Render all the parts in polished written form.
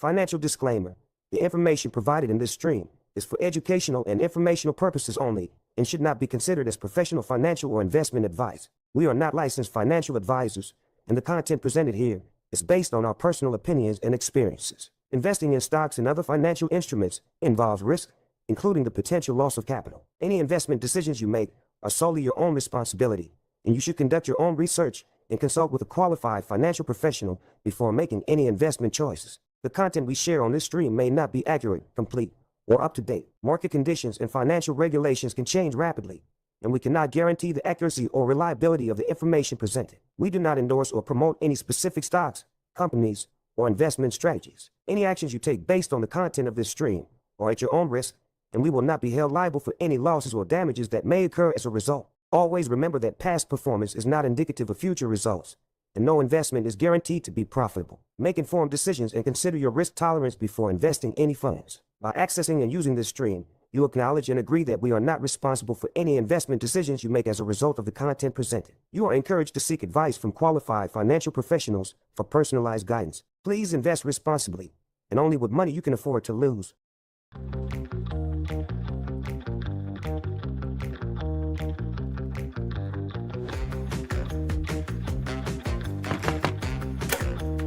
Financial disclaimer. The information provided in this stream is for educational and informational purposes only and should not be considered as professional financial or investment advice. We are not licensed financial advisors, and the content presented here is based on our personal opinions and experiences. Investing in stocks and other financial instruments involves risk, including the potential loss of capital. Any investment decisions you make are solely your own responsibility, and you should conduct your own research and consult with a qualified financial professional before making any investment choices. The content we share on this stream may not be accurate, complete, or up to date. Market conditions and financial regulations can change rapidly, and we cannot guarantee the accuracy or reliability of the information presented. We do not endorse or promote any specific stocks, companies, or investment strategies. Any actions you take based on the content of this stream are at your own risk, and we will not be held liable for any losses or damages that may occur as a result. Always remember that past performance is not indicative of future results, and no investment is guaranteed to be profitable. Make informed decisions and consider your risk tolerance before investing any funds. By accessing and using this stream, you acknowledge and agree that we are not responsible for any investment decisions you make as a result of the content presented. You are encouraged to seek advice from qualified financial professionals for personalized guidance. Please invest responsibly, and only with money you can afford to lose.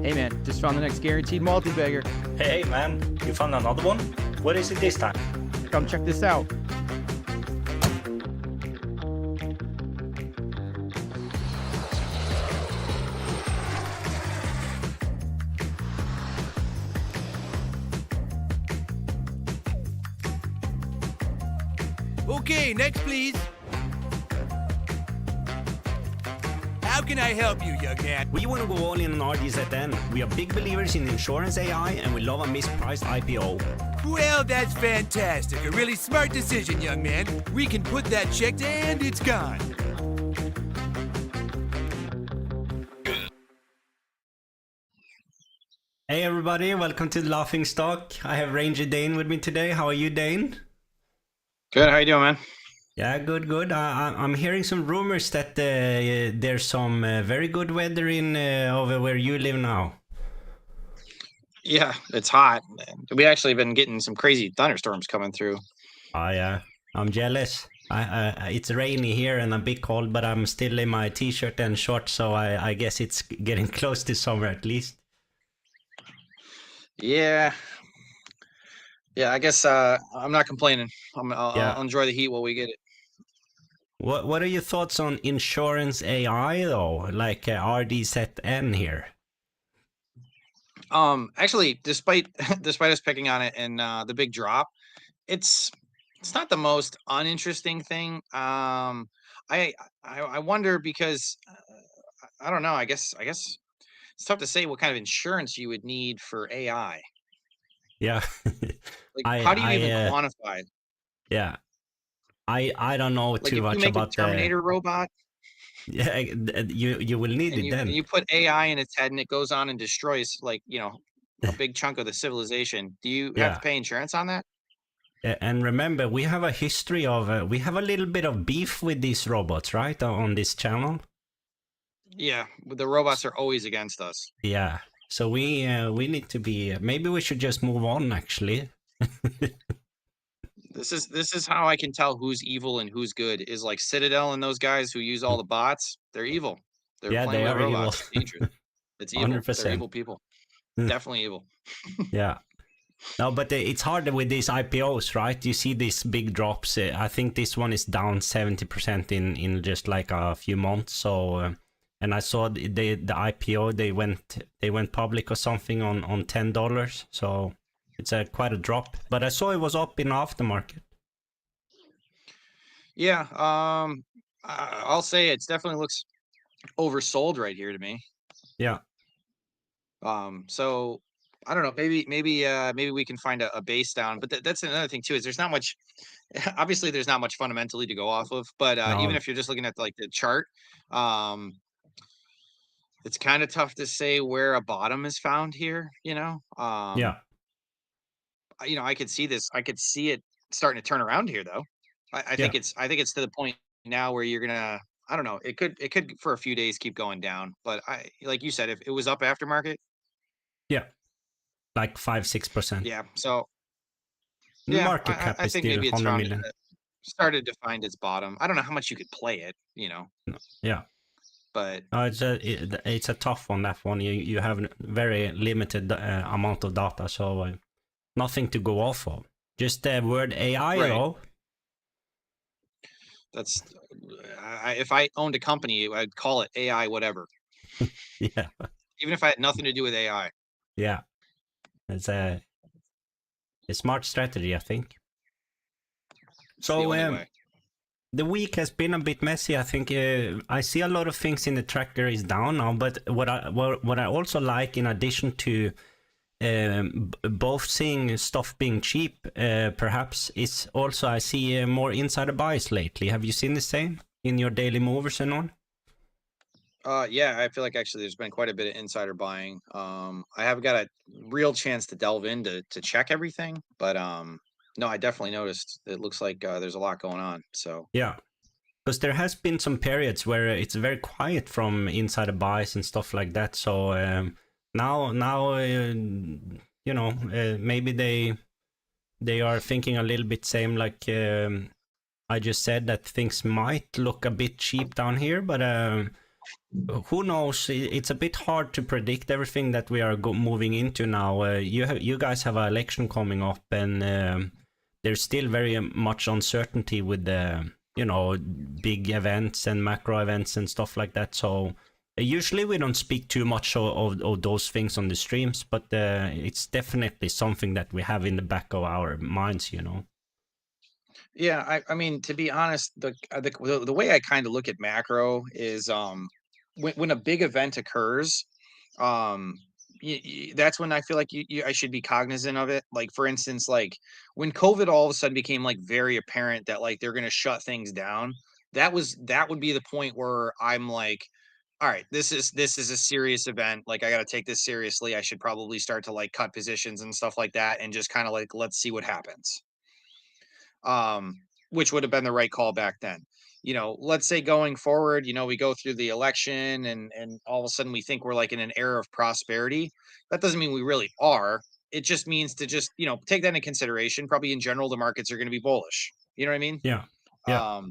Hey man, just found the next guaranteed multi-bagger. Hey man, you found another one? What is it this time? Come check this out. Okay, next please. How can I help you, young man? We want to go all in on RDZN. We are big believers in insurance AI and we love a mispriced IPO. Well, that's fantastic. A really smart decision, young man. We can put that checked and it's gone. Hey everybody, welcome to the Laughing Stock. I have Ranger Dayne with me today. How are you, Dayne? Good, how you doing, man? Yeah, good. I'm hearing some rumors that there's some very good weather in over where you live now. Yeah, it's hot. We actually been getting some crazy thunderstorms coming through. Oh yeah, I'm jealous. It's rainy here and a bit cold, but I'm still in my t-shirt and shorts, so I guess it's getting close to summer at least. Yeah, I guess I'm not complaining. I'll enjoy the heat while we get it. What are your thoughts on insurance AI though, like RDZN here? Actually, despite us picking on it and the big drop, it's not the most uninteresting thing. I wonder because I don't know. I guess it's tough to say what kind of insurance you would need for AI. Yeah. Like, how do you even quantify it? Yeah. I don't know Like, too if much you make about a Terminator robot, Yeah, you will need it then. and you put AI in its head and it goes on and destroys, like, a big chunk of the civilization. Do you have to pay insurance on that? And remember, we have a history of we have a little bit of beef with these robots, right, on this channel. Yeah, the robots are always against us. Yeah, so we need to be. Maybe we should just move on. Actually, This is how I can tell who's evil and who's good. Is like Citadel and those guys who use all the bots. They're evil. They're Yeah, playing they with are robots. evil. It's dangerous. It's evil. 100%. They're evil people. Definitely evil. Yeah. No, but it's harder with these IPOs, right? You see these big drops. I think this one is down 70% in just like a few months. So, and I saw the IPO they went public or something on $10. So it's quite a drop. But I saw it was up in aftermarket. Yeah. I'll say it definitely looks oversold right here to me. Yeah. So I don't know. Maybe we can find a base down. But that's another thing too. Is there's not much. Obviously, there's not much fundamentally to go off of. But even if you're just looking at like the chart, it's kind of tough to say where a bottom is found here. Yeah. I could see this. I could see it starting to turn around here, though. I think it's to the point now where you're gonna. I don't know. It could for a few days keep going down. But like you said, if it was up aftermarket. Yeah. like 5-6%. Yeah. So The yeah, market cap I is think still maybe it's 100 found million. started to find its bottom. I don't know how much you could play it, Yeah. but It's a tough one, that one. You have very limited amount of data, so nothing to go off of. Just the word AI, Right. though. that's if I owned a company, I'd call it AI whatever, Yeah, even if I had nothing to do with AI. yeah. It's a smart strategy, I think. It's the only way. The week has been a bit messy. I think I see a lot of things in the tracker is down now, but what I also like, in addition to both seeing stuff being cheap, perhaps, is also I see more insider buys lately. Have you seen the same in your daily movers and on? Yeah, I feel like actually there's been quite a bit of insider buying. I haven't got a real chance to delve in to check everything, but no, I definitely noticed. It looks like there's a lot going on. So Yeah. Because there has been some periods where it's very quiet from insider buys and stuff like that. So now maybe they are thinking a little bit same, like I just said, that things might look a bit cheap down here, but who knows? It's a bit hard to predict everything that we are moving into now. You guys have an election coming up, and there's still very much uncertainty with the big events and macro events and stuff like that. So usually we don't speak too much of those things on the streams, but it's definitely something that we have in the back of our minds. yeah, I mean, to be honest, the way I kind of look at macro is when a big event occurs, um that's when I feel like I should be cognizant of it. Like, for instance, like when COVID all of a sudden became like very apparent that like they're going to shut things down, that would be the point where I'm like, all right, this is a serious event, like I got to take this seriously. I should probably start to like cut positions and stuff like that, and just kind of like, let's see what happens. um, which would have been the right call back then. Let's say going forward, we go through the election, and all of a sudden we think we're like in an era of prosperity. That doesn't mean we really are. It just means to just, take that into consideration. Probably in general, the markets are going to be bullish. You know what I mean? Yeah. Yeah.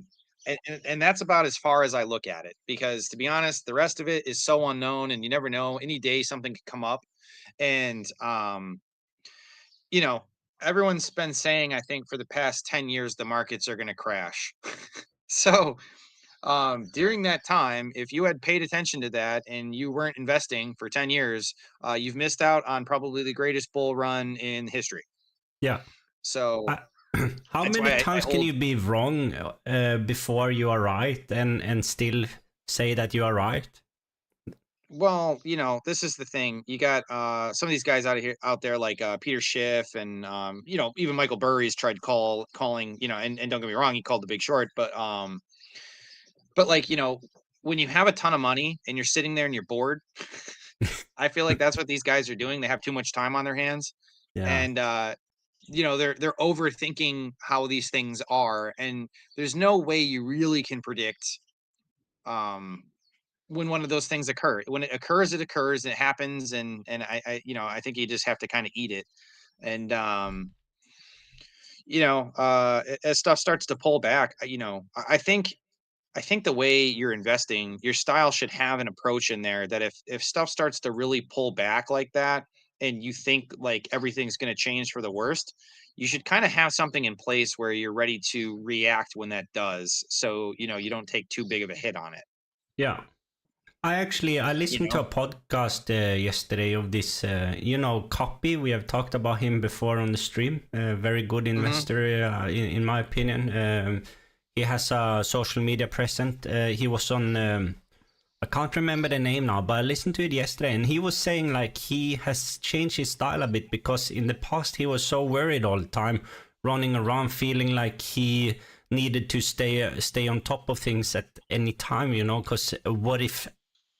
And that's about as far as I look at it, because to be honest, the rest of it is so unknown, and you never know. Any day something could come up, and you know, everyone's been saying, I think for the past 10 years, the markets are going to crash. So, during that time, if you had paid attention to that and you weren't investing for 10 years, you've missed out on probably the greatest bull run in history. Yeah. So, How that's many why I times can hold- you be wrong before you are right, and still say that you are right? well, this is the thing. You got some of these guys out there like Peter Schiff, and even Michael Burry's tried calling, and don't get me wrong, he called the Big Short, but like, when you have a ton of money and you're sitting there and you're bored, I feel like that's what these guys are doing. They have too much time on their hands, Yeah. and they're overthinking how these things are, and there's no way you really can predict when one of those things occur. When it occurs, it occurs, and it happens, and I think you just have to kind of eat it. And as stuff starts to pull back, I think the way you're investing, your style should have an approach in there that if stuff starts to really pull back like that, and you think like everything's going to change for the worst, you should kind of have something in place where you're ready to react when that does. So, you don't take too big of a hit on it. Yeah. I listened to a podcast yesterday of this, Copy. We have talked about him before on the stream. Very good investor, in my opinion. He has a social media present. He was on, I can't remember the name now, but I listened to it yesterday, and he was saying like he has changed his style a bit, because in the past he was so worried all the time, running around feeling like he needed to stay on top of things at any time, because what if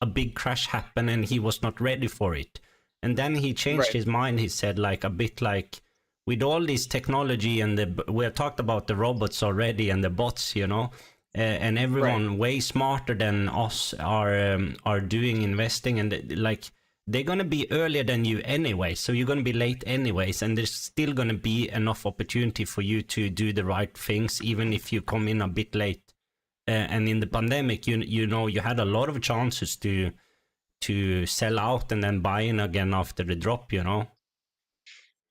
a big crash happened and he was not ready for it? And then he changed his mind. He said like a bit like, with all this technology and we have talked about the robots already and the bots, and everyone way smarter than us are doing investing, and like they're going to be earlier than you anyway, so you're going to be late anyways, and there's still going to be enough opportunity for you to do the right things, even if you come in a bit late. And in the pandemic, you know, you had a lot of chances to sell out and then buy in again after the drop, you know.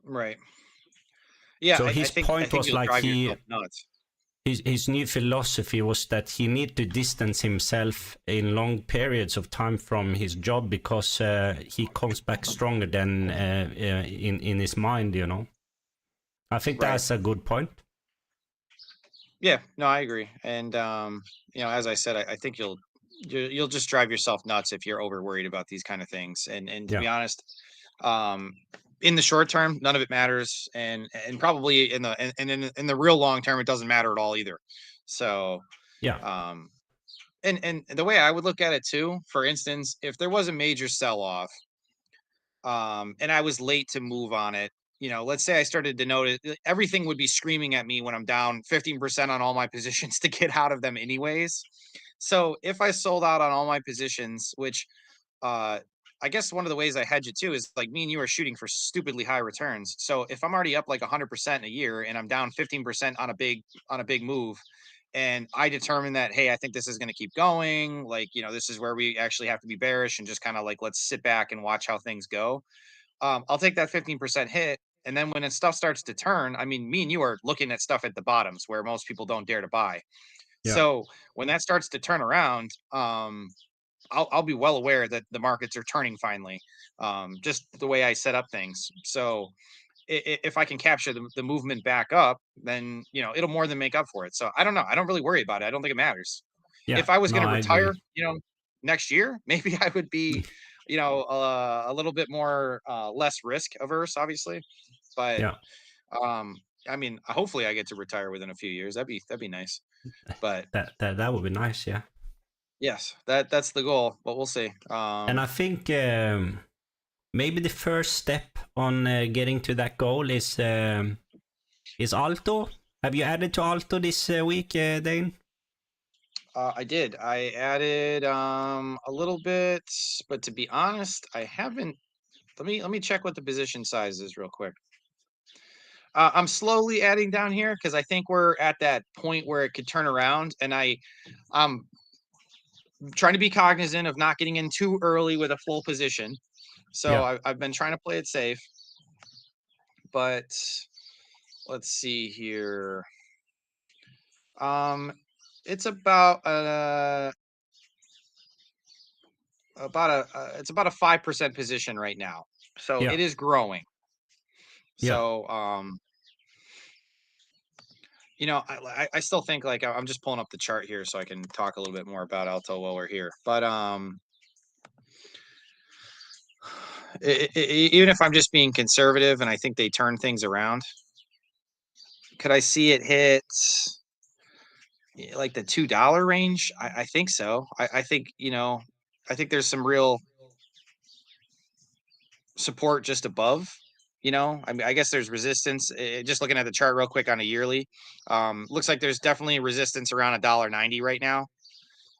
Right. Yeah, So I his think point was you'll like drive yourself nuts. his new philosophy was that he need to distance himself in long periods of time from his job, because he comes back stronger than in his mind, you know. I think Right. that's a good point. Yeah, no, I agree. And you know, as I said, I think you'll just drive yourself nuts if you're over worried about these kind of things. And to be honest, in the short term, none of it matters, and probably in the real long term, it doesn't matter at all either. So Yeah. and the way I would look at it too, for instance, if there was a major sell off, and I was late to move on it, you know, let's say I started to notice, everything would be screaming at me when I'm down 15% on all my positions to get out of them anyways. So if I sold out on all my positions, which uh I guess one of the ways I hedge it too is like me and you are shooting for stupidly high returns. So if I'm already up like 100% in a year and I'm down 15% on a big move, and I determine that, hey, I think this is going to keep going, like, you know, this is where we actually have to be bearish and just kind of like let's sit back and watch how things go. I'll take that 15% hit. And then when stuff starts to turn, I mean, me and you are looking at stuff at the bottoms where most people don't dare to buy. Yeah. So when that starts to turn around, I'll be well aware that the markets are turning finally, just the way I set up things. So if I can capture the movement back up, then, you know, it'll more than make up for it. So I don't know. I don't really worry about it. I don't think it matters. Yeah. If I was No, going to I agree. retire, you know, next year, maybe I would be, you know, a little bit more less risk averse, obviously. But Yeah. I mean, hopefully I get to retire within a few years. That'd be nice. But That would be nice, yeah. yes, that's the goal. But we'll see. And I think maybe the first step on getting to that goal is ALTO. Have you added to ALTO this week, Dane? I did. I added a little bit, but to be honest, I haven't. Let me check what the position size is real quick. I'm slowly adding down here because I think we're at that point where it could turn around, and I'm trying to be cognizant of not getting in too early with a full position. So Yeah. I've been trying to play it safe, but let's see here. It's about it's about a 5% position right now. So Yeah. it is growing. Yeah. So you know, I still think, like, I'm just pulling up the chart here so I can talk a little bit more about Alto while we're here. But even if I'm just being conservative and I think they turn things around, could I see it hit like the $2 range? I think so. I think, you know, I think there's some real support just above. You know, I mean, I guess there's resistance. Just looking at the chart real quick on a yearly, looks like there's definitely resistance around $1.90 right now.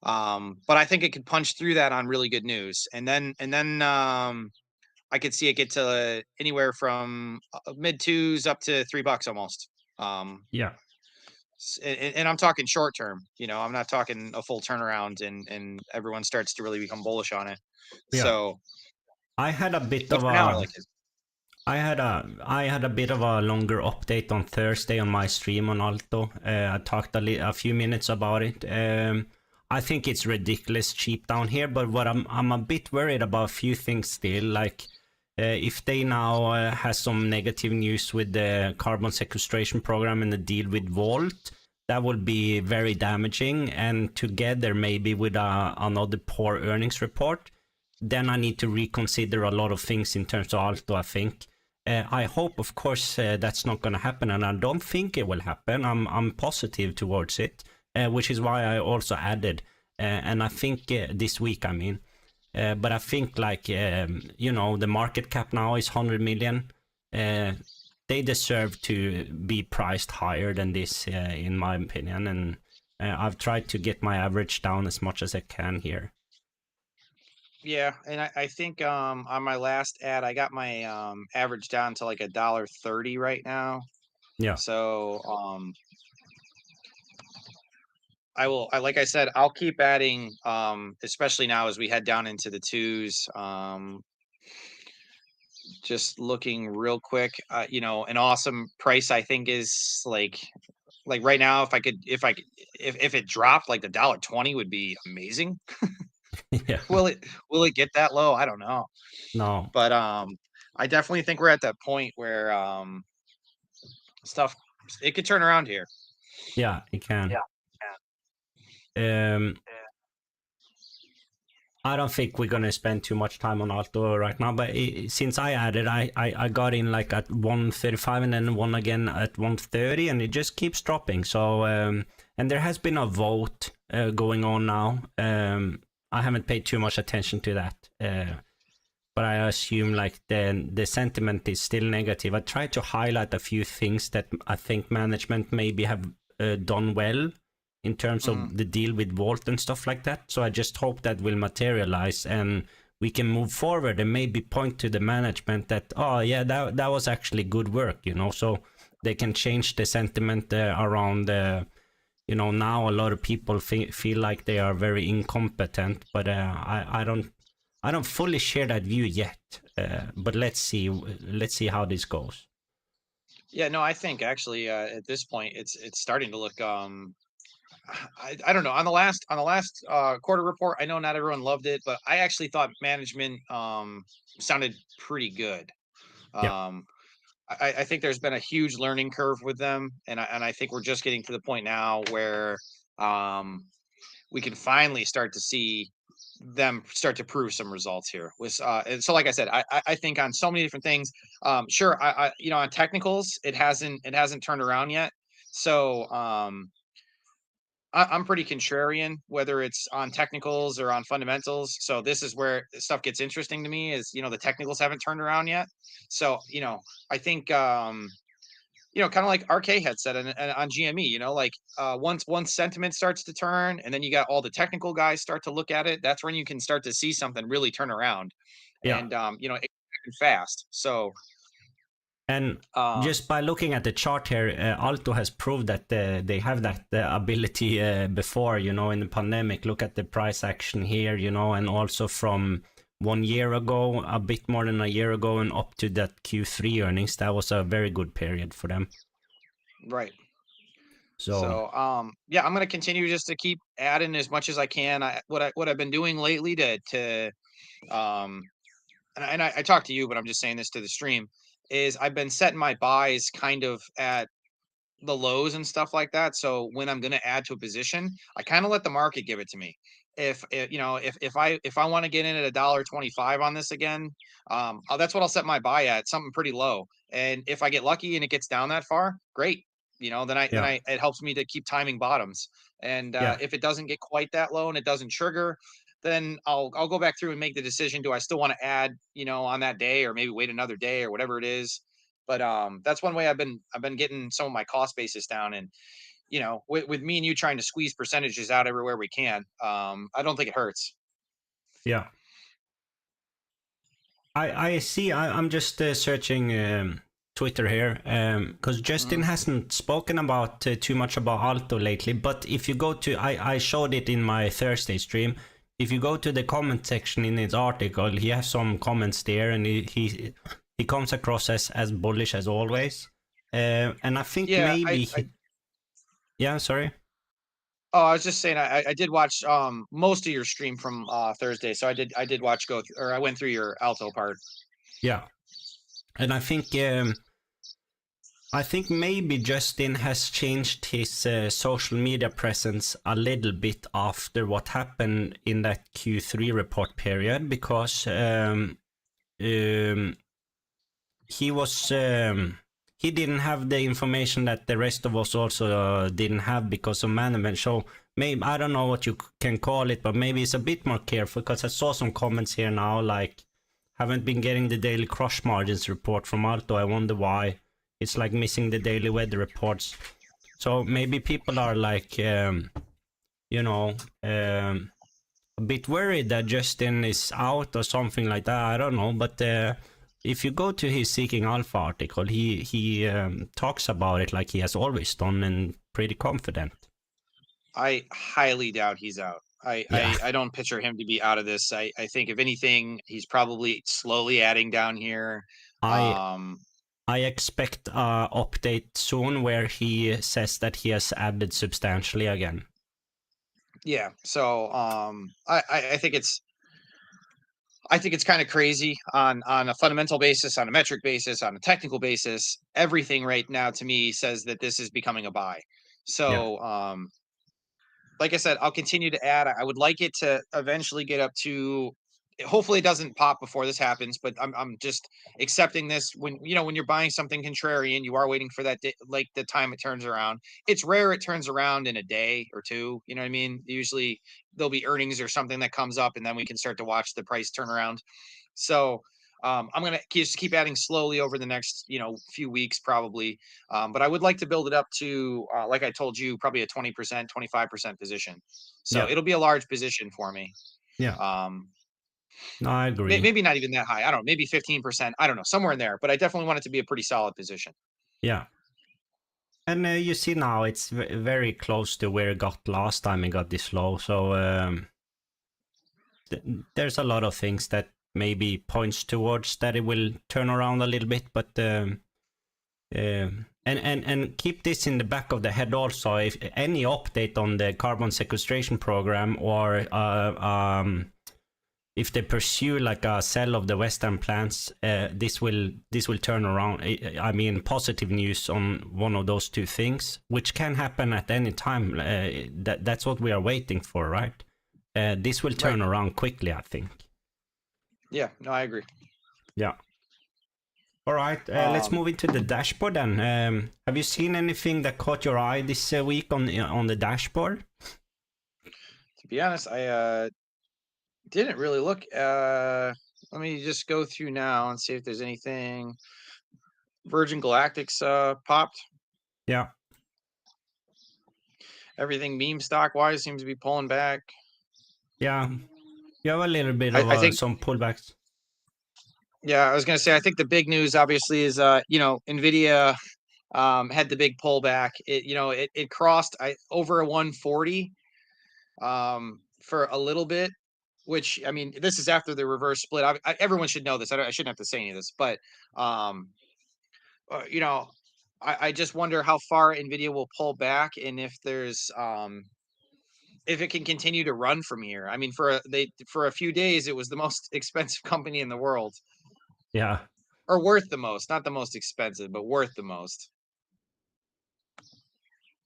But I think it could punch through that on really good news, and then I could see it get to anywhere from mid twos up to $3 almost. Yeah. And I'm talking short term. You know, I'm not talking a full turnaround, and everyone starts to really become bullish on it. Yeah. So, I had a bit but of for now, I a like it. I had a bit of a longer update on Thursday on my stream on Alto. I talked a few minutes about it. I think it's ridiculous cheap down here, but what I'm a bit worried about a few things still. Like if they now has some negative news with the carbon sequestration program and the deal with Volt, that will be very damaging. And together maybe with another poor earnings report, then I need to reconsider a lot of things in terms of Alto, I think. I hope, of course, that's not going to happen, and I don't think it will happen. I'm positive towards it, which is why I also added, and I think this week, I mean, but I think, like, you know, the market cap now is 100 million. They deserve to be priced higher than this, in my opinion, and I've tried to get my average down as much as I can here. Yeah, and I think on my last ad I got my average down to like $1.30 right now. Yeah. So like I said, I'll keep adding especially now as we head down into the twos. Just looking real quick, an awesome price I think is like right now if it dropped like $1.20 would be amazing. Yeah. Will it get that low? I don't know. No. But I definitely think we're at that point where stuff it could turn around here. Yeah, it can. Yeah. Um, I don't think we're gonna spend too much time on Alto right now, but since I added, I got in like at 135 and then one again at 130, and it just keeps dropping. So and there has been a vote going on now. I haven't paid too much attention to that, but I assume like the sentiment is still negative. I tried to highlight a few things that I think management maybe have done well in terms of the deal with Volt and stuff like that. So I just hope that will materialize and we can move forward and maybe point to the management that, oh yeah, that was actually good work, so they can change the sentiment around, now a lot of people feel like they are very incompetent, but I don't fully share that view yet. But let's see how this goes. Yeah, no, I think actually at this point it's starting to look I don't know. On the last quarter report, I know not everyone loved it, but I actually thought management sounded pretty good. Yeah. I think there's been a huge learning curve with them, and I think we're just getting to the point now where we can finally start to see them start to prove some results here. And so like I said, I think on so many different things, sure, on technicals, it hasn't turned around yet. So I'm pretty contrarian, whether it's on technicals or on fundamentals. So this is where stuff gets interesting to me is, the technicals haven't turned around yet. So, I think, kind of like RK had said on GME, like once sentiment starts to turn and then you got all the technical guys start to look at it, that's when you can start to see something really turn around. Yeah. And, it can fast. So, and just by looking at the chart here, Alto has proved that they have that ability before, in the pandemic. Look at the price action here, and also from 1 year ago, a bit more than a year ago, and up to that Q3 earnings. That was a very good period for them. Right. So yeah, I'm gonna continue just to keep adding as much as I can. What I've been doing lately to and I talked to you, but I'm just saying this to the stream, is I've been setting my buys kind of at the lows and stuff like that. So when I'm going to add to a position, I kind of let the market give it to me. If I want to get in at $1.25 on this again, that's what I'll set my buy at, something pretty low. And if I get lucky and it gets down that far, great. Then it helps me to keep timing bottoms. And if it doesn't get quite that low and it doesn't trigger, then I'll go back through and make the decision. Do I still want to add, on that day, or maybe wait another day or whatever it is? But that's one way I've been getting some of my cost basis down. And with me and you trying to squeeze percentages out everywhere we can, I don't think it hurts. Yeah. I see. I'm just searching Twitter here because Justin hasn't spoken about too much about Alto lately. But if you go to, I showed it in my Thursday stream. If you go to the comment section in his article, he has some comments there, and he comes across as bullish as always. And I think yeah, sorry. Oh, I was just saying I did watch most of your stream from Thursday, so I did watch I went through your Alto part. Yeah, and I think maybe Justin has changed his social media presence a little bit after what happened in that Q3 report period, because he was he didn't have the information that the rest of us also didn't have because of management. So maybe, I don't know what you can call it, but maybe it's a bit more careful, because I saw some comments here now like, haven't been getting the daily crush margins report from Alto. I wonder why. It's like missing the daily weather reports. So maybe people are like, a bit worried that Justin is out or something like that. I don't know, but if you go to his Seeking Alpha article, he talks about it like he has always done and pretty confident. I highly doubt he's out. I don't picture him to be out of this. I think if anything, he's probably slowly adding down here. I expect a update soon where he says that he has added substantially again. Yeah. So I think it's kind of crazy on a fundamental basis, on a metric basis, on a technical basis. Everything right now to me says that this is becoming a buy. So like I said, I'll continue to add. I would like it to eventually get up to, hopefully it doesn't pop before this happens, but I'm just accepting this. When when you're buying something contrarian, you are waiting for that day, like the time it turns around. It's rare it turns around in a day or two. You know what I mean? Usually there'll be earnings or something that comes up, and then we can start to watch the price turn around. So I'm gonna just keep adding slowly over the next few weeks probably, but I would like to build it up to like I told you, probably a 20%, 25% position. So it'll be a large position for me. No, I agree. Maybe not even that high. I don't know, maybe 15%. I don't know, somewhere in there. But I definitely want it to be a pretty solid position. Yeah. And you see now it's very close to where it got last time it got this low. So there's a lot of things that maybe points towards that it will turn around a little bit. But and keep this in the back of the head also. If any update on the carbon sequestration program, or if they pursue like a sell of the Western plants, this will turn around. I mean, positive news on one of those two things, which can happen at any time. That's what we are waiting for, right? This will turn around quickly, I think. Yeah, no, I agree. Yeah. All right, let's move into the dashboard then. Have you seen anything that caught your eye this week on the dashboard? To be honest, I didn't really look. Let me just go through now and see if there's anything. Virgin Galactic's popped. Yeah. Everything meme stock wise seems to be pulling back. Yeah, you have a little bit of I think some pullbacks. Yeah, I was gonna say, I think the big news obviously is Nvidia had the big pullback. It crossed over a 140 for a little bit, which, I mean, this is after the reverse split. Everyone should know this. I shouldn't have to say any of this, but I just wonder how far Nvidia will pull back, and if there's if it can continue to run from here. I mean, for a few days, it was the most expensive company in the world. Yeah. Or worth the most, not the most expensive, but worth the most.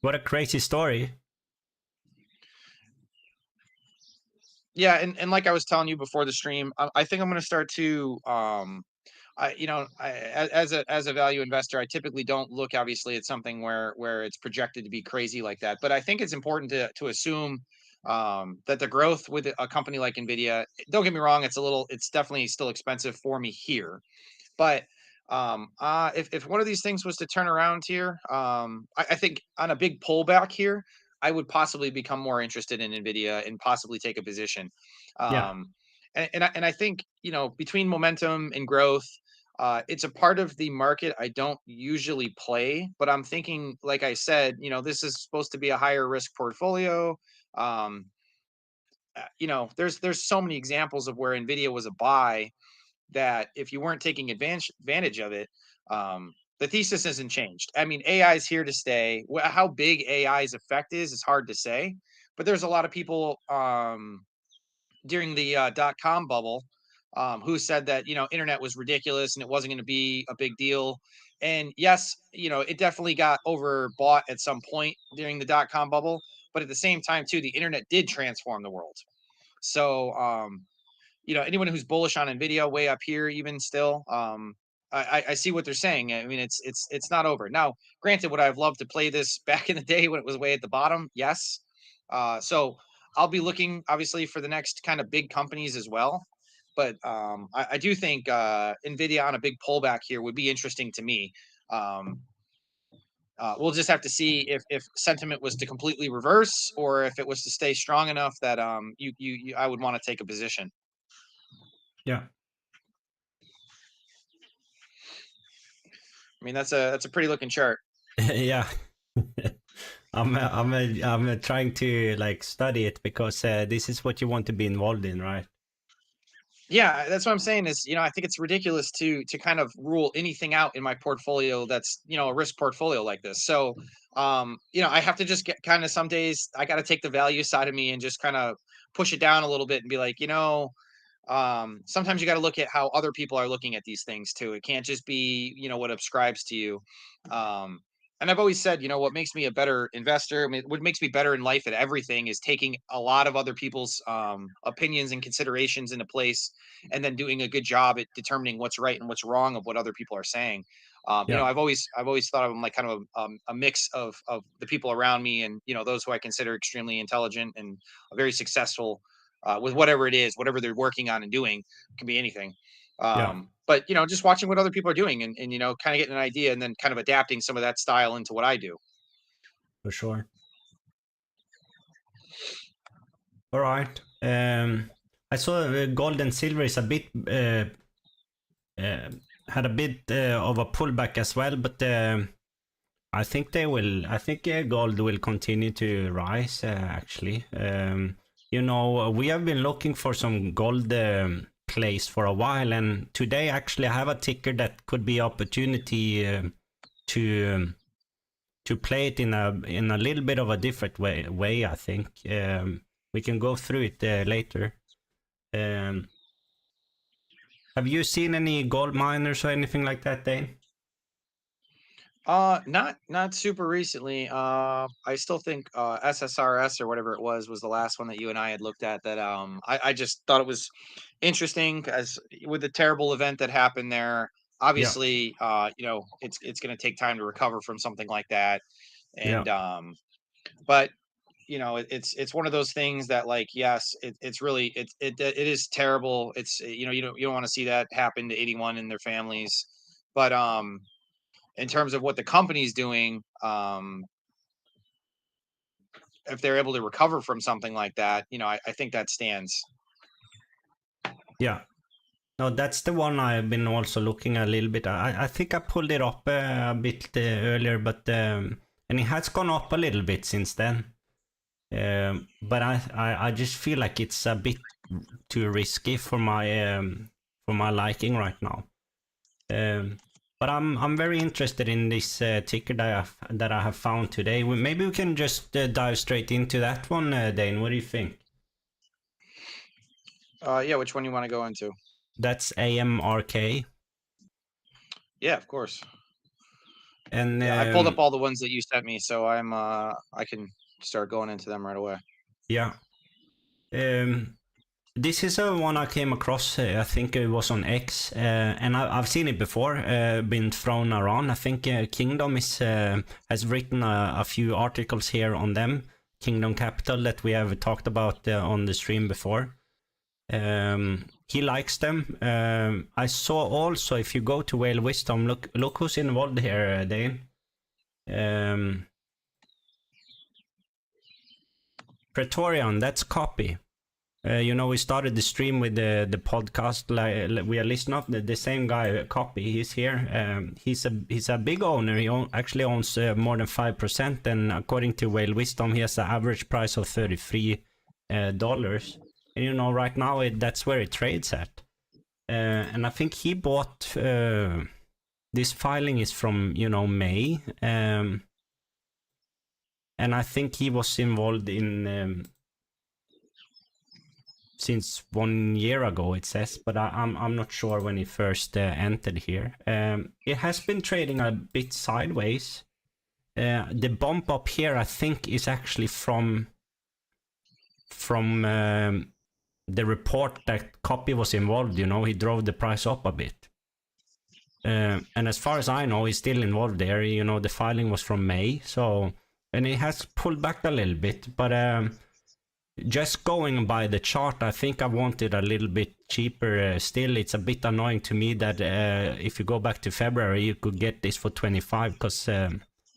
What a crazy story. Yeah, and like I was telling you before the stream, I think I'm going to start to as a value investor, I typically don't look obviously at something where it's projected to be crazy like that, but I think it's important to assume that the growth with a company like Nvidia, don't get me wrong, it's definitely still expensive for me here. But if one of these things was to turn around here, I think on a big pullback here, I would possibly become more interested in Nvidia and possibly take a position. And I think between momentum and growth, it's a part of the market I don't usually play, but I'm thinking, like I said, this is supposed to be a higher risk portfolio. There's so many examples of where Nvidia was a buy, that if you weren't taking advantage of it, the thesis hasn't changed. I mean, AI is here to stay. How big AI's effect is hard to say, but there's a lot of people during the .com bubble who said that internet was ridiculous and it wasn't going to be a big deal. And yes, it definitely got overbought at some point during the .com bubble, but at the same time too, the internet did transform the world. So anyone who's bullish on Nvidia way up here, even still, I see what they're saying. I mean, it's not over. Now, granted, would I have loved to play this back in the day when it was way at the bottom? Yes. So I'll be looking obviously for the next kind of big companies as well. But I do think Nvidia on a big pullback here would be interesting to me. we'll just have to see if sentiment was to completely reverse, or if it was to stay strong enough that I would want to take a position. Yeah. I mean, that's a pretty looking chart. Yeah. I'm trying to like study it because this is what you want to be involved in, right? Yeah, that's what I'm saying is, I think it's ridiculous to kind of rule anything out in my portfolio that's, a risk portfolio like this. So, I have to just get kind of, some days I got to take the value side of me and just kind of push it down a little bit and be like, sometimes you got to look at how other people are looking at these things too. It can't just be, what ascribes to you. And I've always said, what makes me a better investor, I mean, what makes me better in life at everything is taking a lot of other people's opinions and considerations into place, and then doing a good job at determining what's right and what's wrong of what other people are saying. Yeah. I've always thought of them like kind of a mix of the people around me, and those who I consider extremely intelligent and very successful with whatever it is, whatever they're working on and doing. It can be anything. But just watching what other people are doing, and kind of getting an idea, and then kind of adapting some of that style into what I do. For sure. All right. I saw gold and silver is a bit had a bit of a pullback as well, but I think gold will continue to rise. Actually, we have been looking for some gold plays for a while, and today actually I have a ticker that could be opportunity to play it in a little bit of a different way. I think we can go through it later. Have you seen any gold miners or anything like that, Dane? Not super recently. I still think SSRS or whatever it was the last one that you and I had looked at. That I just thought it was interesting, as with the terrible event that happened there. Obviously, it's going to take time to recover from something like that, and but it's one of those things that, like, yes, it's really it is terrible. It's you don't want to see that happen to anyone and their families, but in terms of what the company's doing, if they're able to recover from something like that, I think that stands. Yeah. No, that's the one I've been also looking a little bit. I think I pulled it up a bit earlier, but and it has gone up a little bit since then. But I just feel like it's a bit too risky for my liking right now. But I'm very interested in this ticker that I have found today. Maybe we can just dive straight into that one, Dane. What do you think? Yeah, which one you want to go into? That's AMRK. Yeah, of course. And I pulled up all the ones that you sent me, so I can start going into them right away. Yeah. This is a one I came across. I think it was on X, and I've seen it before, been thrown around. I think Kingdom has written a few articles here on them. Kingdom Capital, that we have talked about on the stream before. He likes them. I saw also, if you go to Whale Wisdom, look who's involved here, Dane. Praetorian, that's Copy. We started the stream with the podcast. We are listening up the same guy, Copy. He's here. He's a big owner. He actually owns more than 5%, and according to Whale Wisdom, he has an average price of $33. And right now that's where it trades at. And I think he bought. This filing is from May, and I think he was involved in. Since 1 year ago, it says, but I'm not sure when he first entered here. It has been trading a bit sideways. The bump up here, I think, is actually from the report that Copy was involved. He drove the price up a bit. And as far as I know, he's still involved there. The filing was from May, and it has pulled back a little bit, but. Just going by the chart, I think I wanted a little bit cheaper. Still, it's a bit annoying to me that if you go back to February, you could get this for 25, because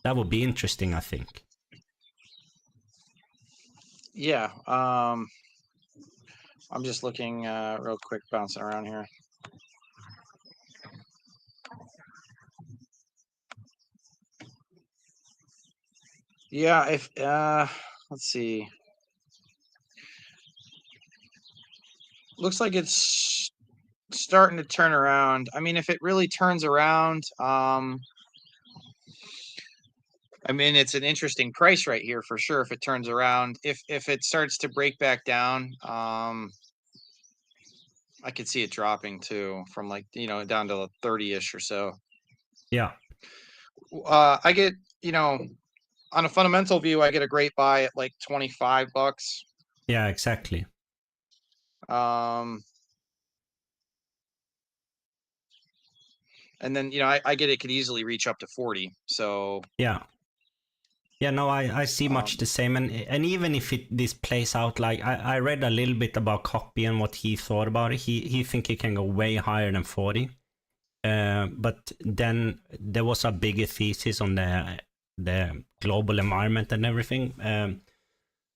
That would be interesting, I think. Yeah. I'm just looking real quick, bouncing around here. Yeah, if let's see. Looks like it's starting to turn around. I mean, if it really turns around, I mean, it's an interesting price right here for sure. If it turns around, if it starts to break back down, I could see it dropping too, from like, you know, down to 30-ish or so. Yeah. I get, you know, on a fundamental view, I get a great buy at like $25. Yeah, exactly. And then, you know, I get it could easily reach up to 40. So Yeah. Yeah, no, I see much the same, and even if this plays out like I read a little bit about Copy and what he thought about it. He think it can go way higher than 40. But then there was a bigger thesis on the global environment and everything.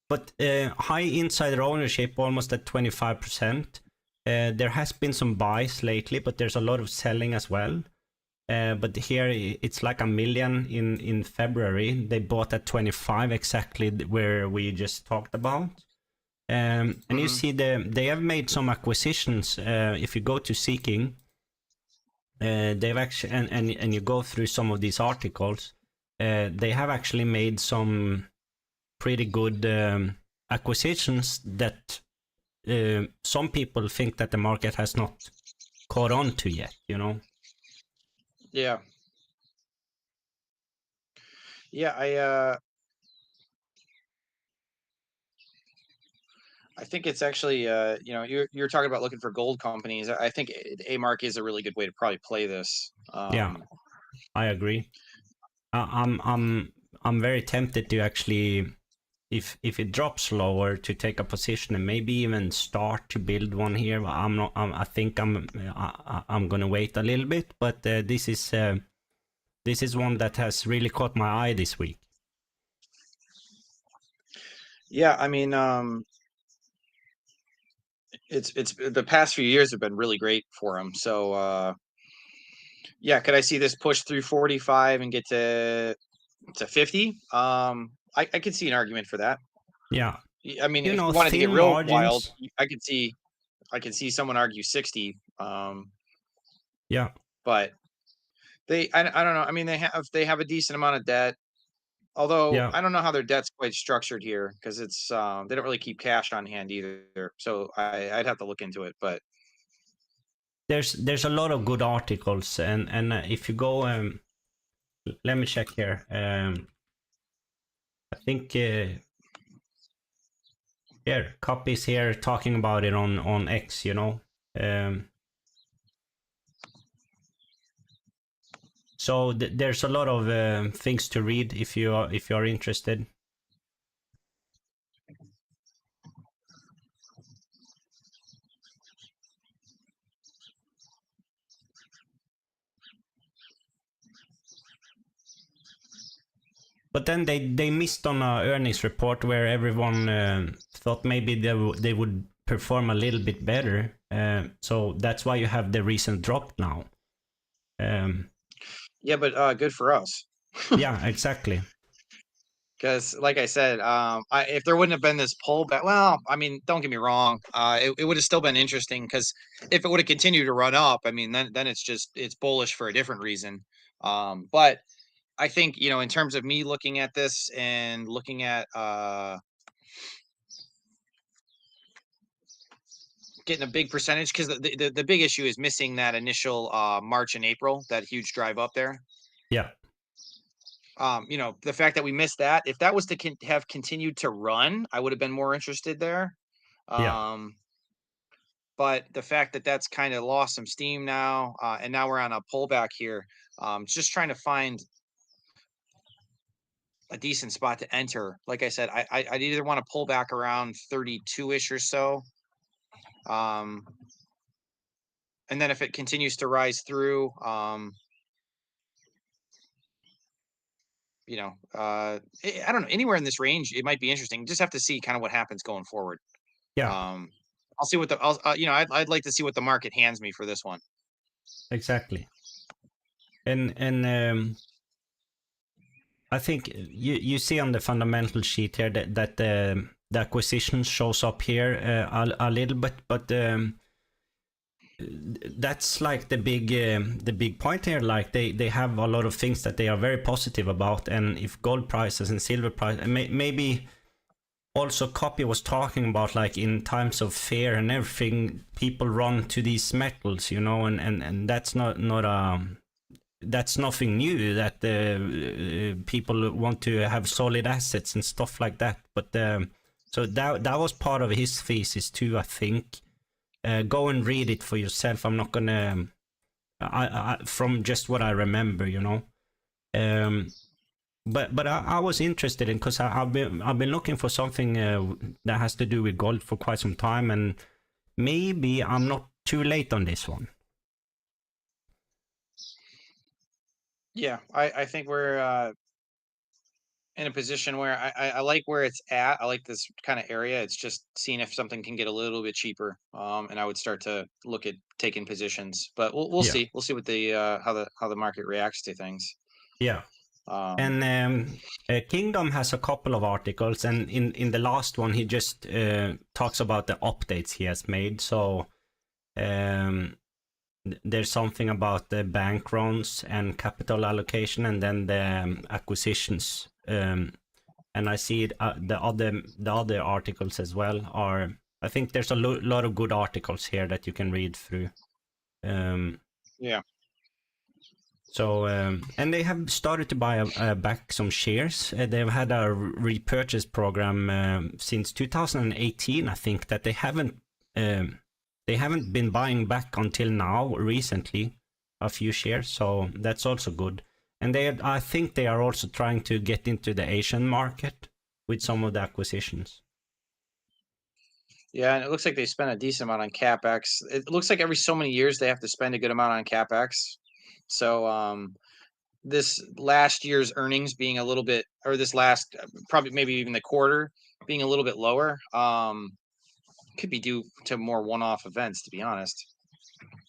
But high insider ownership, almost at 25%. There has been some buys lately, but there's a lot of selling as well. But here it's like 1 million in February. They bought at 25, exactly where we just talked about. And you see they have made some acquisitions. If you go to Seeking, they've actually and you go through some of these articles, they have actually made some pretty good acquisitions that some people think that the market has not caught on to yet, you know. yeah. Yeah, I think it's actually you know, you're talking about looking for gold companies. I think AMRK is a really good way to probably play this. Yeah, I agree. I'm very tempted to actually, if it drops lower, to take a position and maybe even start to build one here. But I think I'm gonna wait a little bit. But this is one that has really caught my eye this week. Yeah, I mean, it's the past few years have been really great for them. So yeah, could I see this push through 45 and get to 50? I could see an argument for that. Yeah, I mean, you if know, you wanted to get thin real wild, margins. I could see someone argue 60. Yeah. But I don't know. I mean, they have a decent amount of debt. Although Yeah. I don't know how their debt's quite structured here, because it's they don't really keep cash on hand either. So I'd have to look into it. But There's a lot of good articles, and if you go, let me check here. I think here Copy's here talking about it on X, you know. So there's a lot of things to read if you're interested. But then they missed on a earnings report where everyone thought maybe they would perform a little bit better. So that's why you have the recent drop now. yeah, but good for us. Yeah, exactly. Because, like I said, if there wouldn't have been this pullback, well, I mean, don't get me wrong, it would have still been interesting. Because if it would have continued to run up, I mean, then it's bullish for a different reason. But I think, you know, in terms of me looking at this and looking at getting a big percentage, because the big issue is missing that initial March and April, that huge drive up there. Yeah. You know, the fact that we missed that, if that was to have continued to run, I would have been more interested there. Yeah. But the fact that that's kind of lost some steam now, and now we're on a pullback here, just trying to find a decent spot to enter. Like I said, I'd either want to pull back around 32-ish or so. And then if it continues to rise through, you know, I don't know, anywhere in this range, it might be interesting. Just have to see kind of what happens going forward. Yeah, I'll see what the, you know, I'd like to see what the market hands me for this one. exactly. And I think you see on the fundamental sheet here that the acquisition shows up here a little bit, but that's like the big point here. Like they have a lot of things that they are very positive about, and if gold prices and silver price, maybe also Copy was talking about, like in times of fear and everything, people run to these metals, you know, and that's not that's nothing new, that people want to have solid assets and stuff like that. But so that was part of his thesis too, I think. Go and read it for yourself. I'm not gonna I from just what I remember, you know. But I was interested in, because I've been looking for something that has to do with gold for quite some time, and maybe I'm not too late on this one. Yeah, I think we're in a position where I like where it's at. I like this kind of area. It's just seeing if something can get a little bit cheaper. And I would start to look at taking positions. But we'll Yeah. see. We'll see what the how the market reacts to things. Yeah. And Kingdom has a couple of articles, and in the last one he just talks about the updates he has made. So there's something about the bank runs and capital allocation, and then the acquisitions. And I see the other articles as well are. I think there's a lot of good articles here that you can read through. Yeah. So and they have started to buy back some shares. They've had a repurchase program since 2018, I think, that they haven't been buying back until now, recently, a few shares. So that's also good. And I think they are also trying to get into the Asian market with some of the acquisitions. Yeah, and it looks like they spent a decent amount on CapEx. It looks like every so many years they have to spend a good amount on CapEx. So this last year's earnings being a little bit, or this last probably maybe even the quarter being a little bit lower, could be due to more one-off events, to be honest.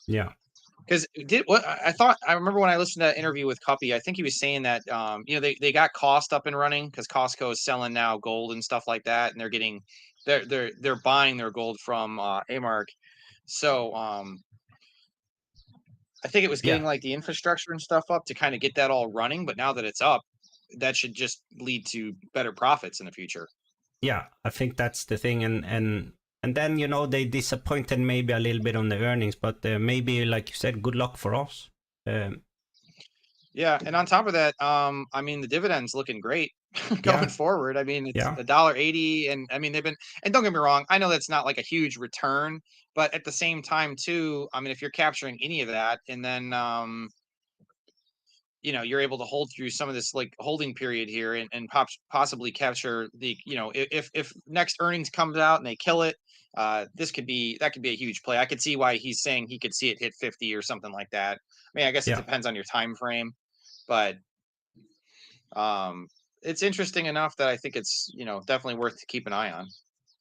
Yeah. Because I remember when I listened to that interview with Cuppy, I think he was saying that you know, they got cost up and running because Costco is selling now gold and stuff like that, and they're buying their gold from AMRK. So I think it was getting like the infrastructure and stuff up to kind of get that all running, but now that it's up, that should just lead to better profits in the future. Yeah, I think that's the thing, and then, you know, they disappointed maybe a little bit on the earnings, but maybe, like you said, good luck for us. Yeah, and on top of that, I mean, the dividend's looking great going forward. I mean, it's $1.80, and I mean, and don't get me wrong, I know that's not like a huge return, but at the same time too, I mean, if you're capturing any of that, and then you know, you're able to hold through some of this like holding period here, and possibly capture the, you know, if next earnings comes out and they kill it, that could be a huge play. I could see why he's saying he could see it hit 50 or something like that. I mean, I guess it depends on your time frame. But it's interesting enough that I think it's, you know, definitely worth to keep an eye on.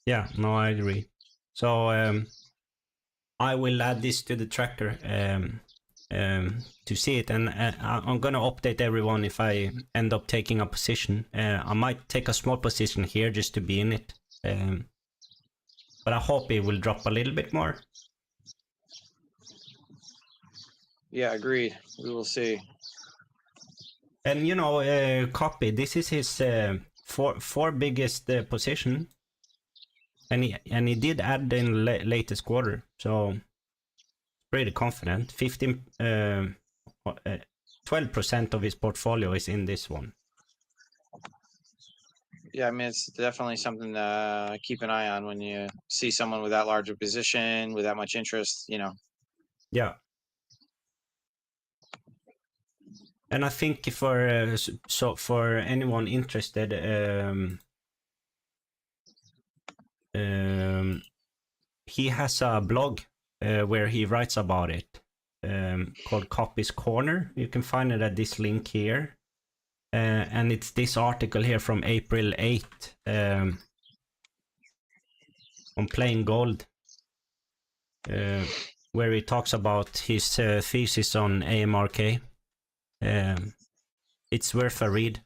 Yeah, no, I agree. So I will add this to the tracker to see it, and I'm gonna update everyone if I end up taking a position. I might take a small position here just to be in it, but I hope it will drop a little bit more. Yeah, agreed. We will see. And you know, Copy, this is his four biggest position, and he did add in latest quarter, so pretty confident. 12% of his portfolio is in this one. Yeah, I mean, it's definitely something to keep an eye on when you see someone with that large a position, with that much interest, you know. Yeah. And I think for anyone interested, he has a blog where he writes about it, called Copy's Corner. You can find it at this link here. and it's this article here from April 8th on Playing Gold, where he talks about his thesis on AMRK. It's worth a read.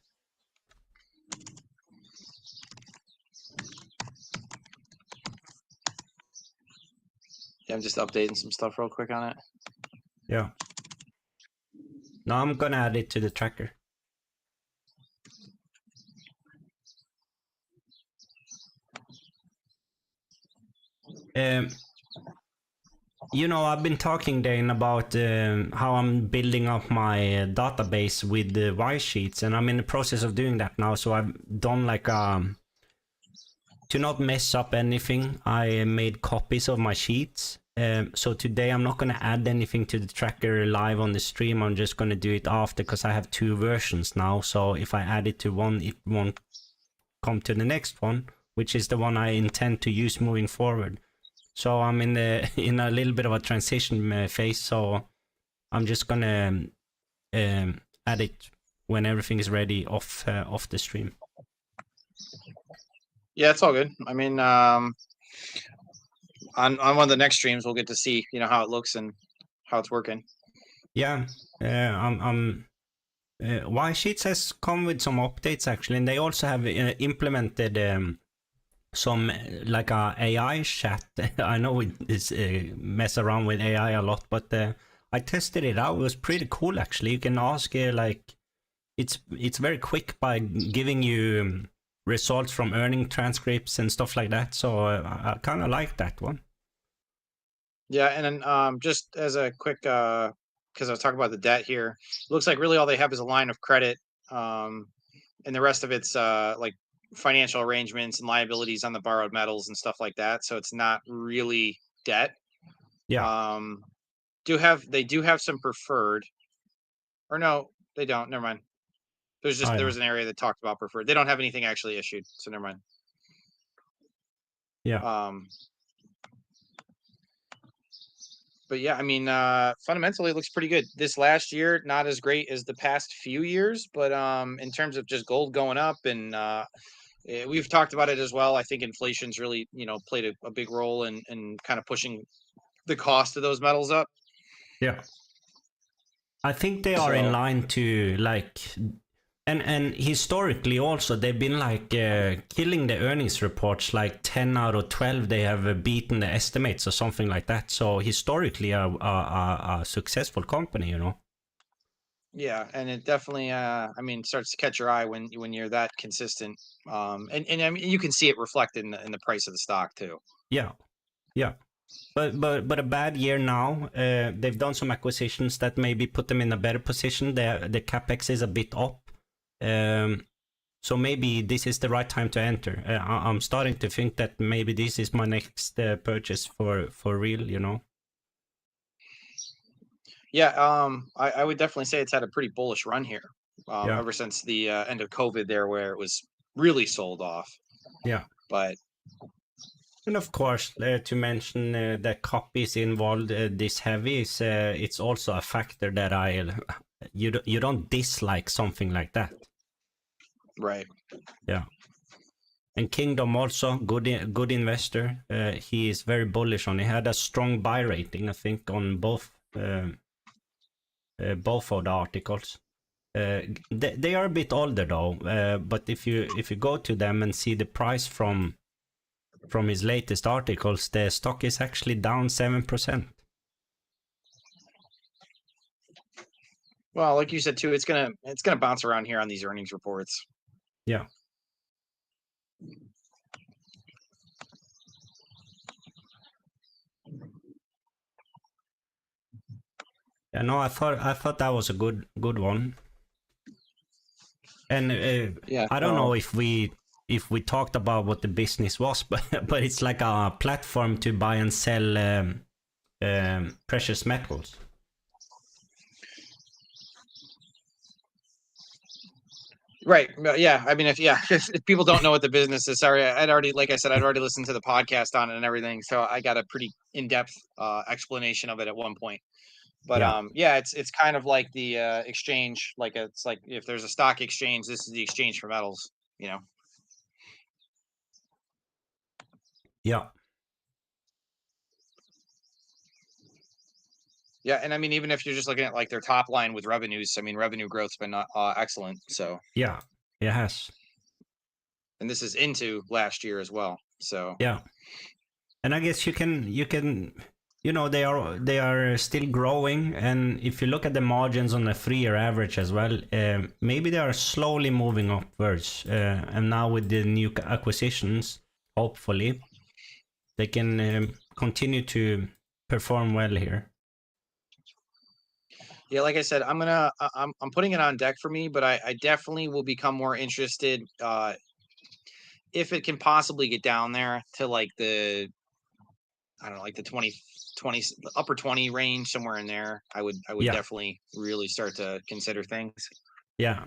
Yeah, I'm just updating some stuff real quick on it. Yeah. Now I'm gonna add it to the tracker. You know, I've been talking, Dane, about how I'm building up my database with the Y sheets, and I'm in the process of doing that now. So I've done like to not mess up anything, I made copies of my sheets. So today I'm not going to add anything to the tracker live on the stream. I'm just going to do it after, because I have 2 versions now. So if I add it to one, it won't come to the next one, which is the one I intend to use moving forward. So I'm in a little bit of a transition phase. So I'm just going to add it when everything is ready off the stream. Yeah, it's all good. I mean, on one of the next streams, we'll get to see, you know, how it looks and how it's working. Yeah, Y Sheets has come with some updates actually, and they also have implemented some like a AI chat. I know we mess around with AI a lot, but I tested it out. It was pretty cool actually. You can ask like it's very quick by giving you results from earning transcripts and stuff like that. So I kind of like that one. Yeah, and then just as a quick, because I was talking about the debt here, it looks like really all they have is a line of credit, and the rest of it's like financial arrangements and liabilities on the borrowed metals and stuff like that. So it's not really debt. Yeah. They do have some preferred, or no, they don't. Never mind. There's just there was an area that talked about preferred. They don't have anything actually issued, so never mind. Yeah. But yeah, I mean, fundamentally, it looks pretty good. This last year, not as great as the past few years, but in terms of just gold going up, and we've talked about it as well. I think inflation's really, you know, played a big role in kind of pushing the cost of those metals up. Yeah. I think they are in line to like, and historically also they've been like killing the earnings reports, like 10 out of 12 they have beaten the estimates or something like that. So historically a successful company, you know. Yeah, and it definitely I mean starts to catch your eye when you're that consistent. And I mean you can see it reflected in the price of the stock too. Yeah. Yeah. But a bad year now. They've done some acquisitions that maybe put them in a better position. The capex is a bit up. So maybe this is the right time to enter. I'm starting to think that maybe this is my next purchase for real, you know. Yeah, I would definitely say it's had a pretty bullish run here ever since the end of COVID there, where it was really sold off. Yeah. But and of course, to mention that copy is involved this heavy is it's also a factor that you don't dislike something like that. Right. Yeah. And Kingdom also good investor. He is very bullish on. He had a strong buy rating, I think, on both of the articles. They are a bit older though, but if you go to them and see the price from his latest articles, the stock is actually down 7%. Well, like you said too, it's gonna bounce around here on these earnings reports. Yeah. Yeah, no, I thought that was a good one. And I don't know if we talked about what the business was, but it's like a platform to buy and sell precious metals. Right. Yeah. I mean, if people don't know what the business is, sorry, I'd already listened to the podcast on it and everything, so I got a pretty in-depth explanation of it at one point. But Yeah. yeah, it's kind of like the exchange. Like it's like if there's a stock exchange, this is the exchange for metals. You know. Yeah. Yeah, and I mean, even if you're just looking at like their top line with revenues, I mean, revenue growth's been excellent. So, Yeah. It has. and this is into last year as well. So, Yeah. And I guess you can they are still growing, and if you look at the margins on a 3-year average as well, maybe they are slowly moving upwards, and now with the new acquisitions, hopefully they can continue to perform well here. yeah, like I said, I'm putting it on deck for me, but I definitely will become more interested if it can possibly get down there to like the, I don't know, like the 20 upper 20 range, somewhere in there. I would Yeah. definitely really start to consider things. Yeah.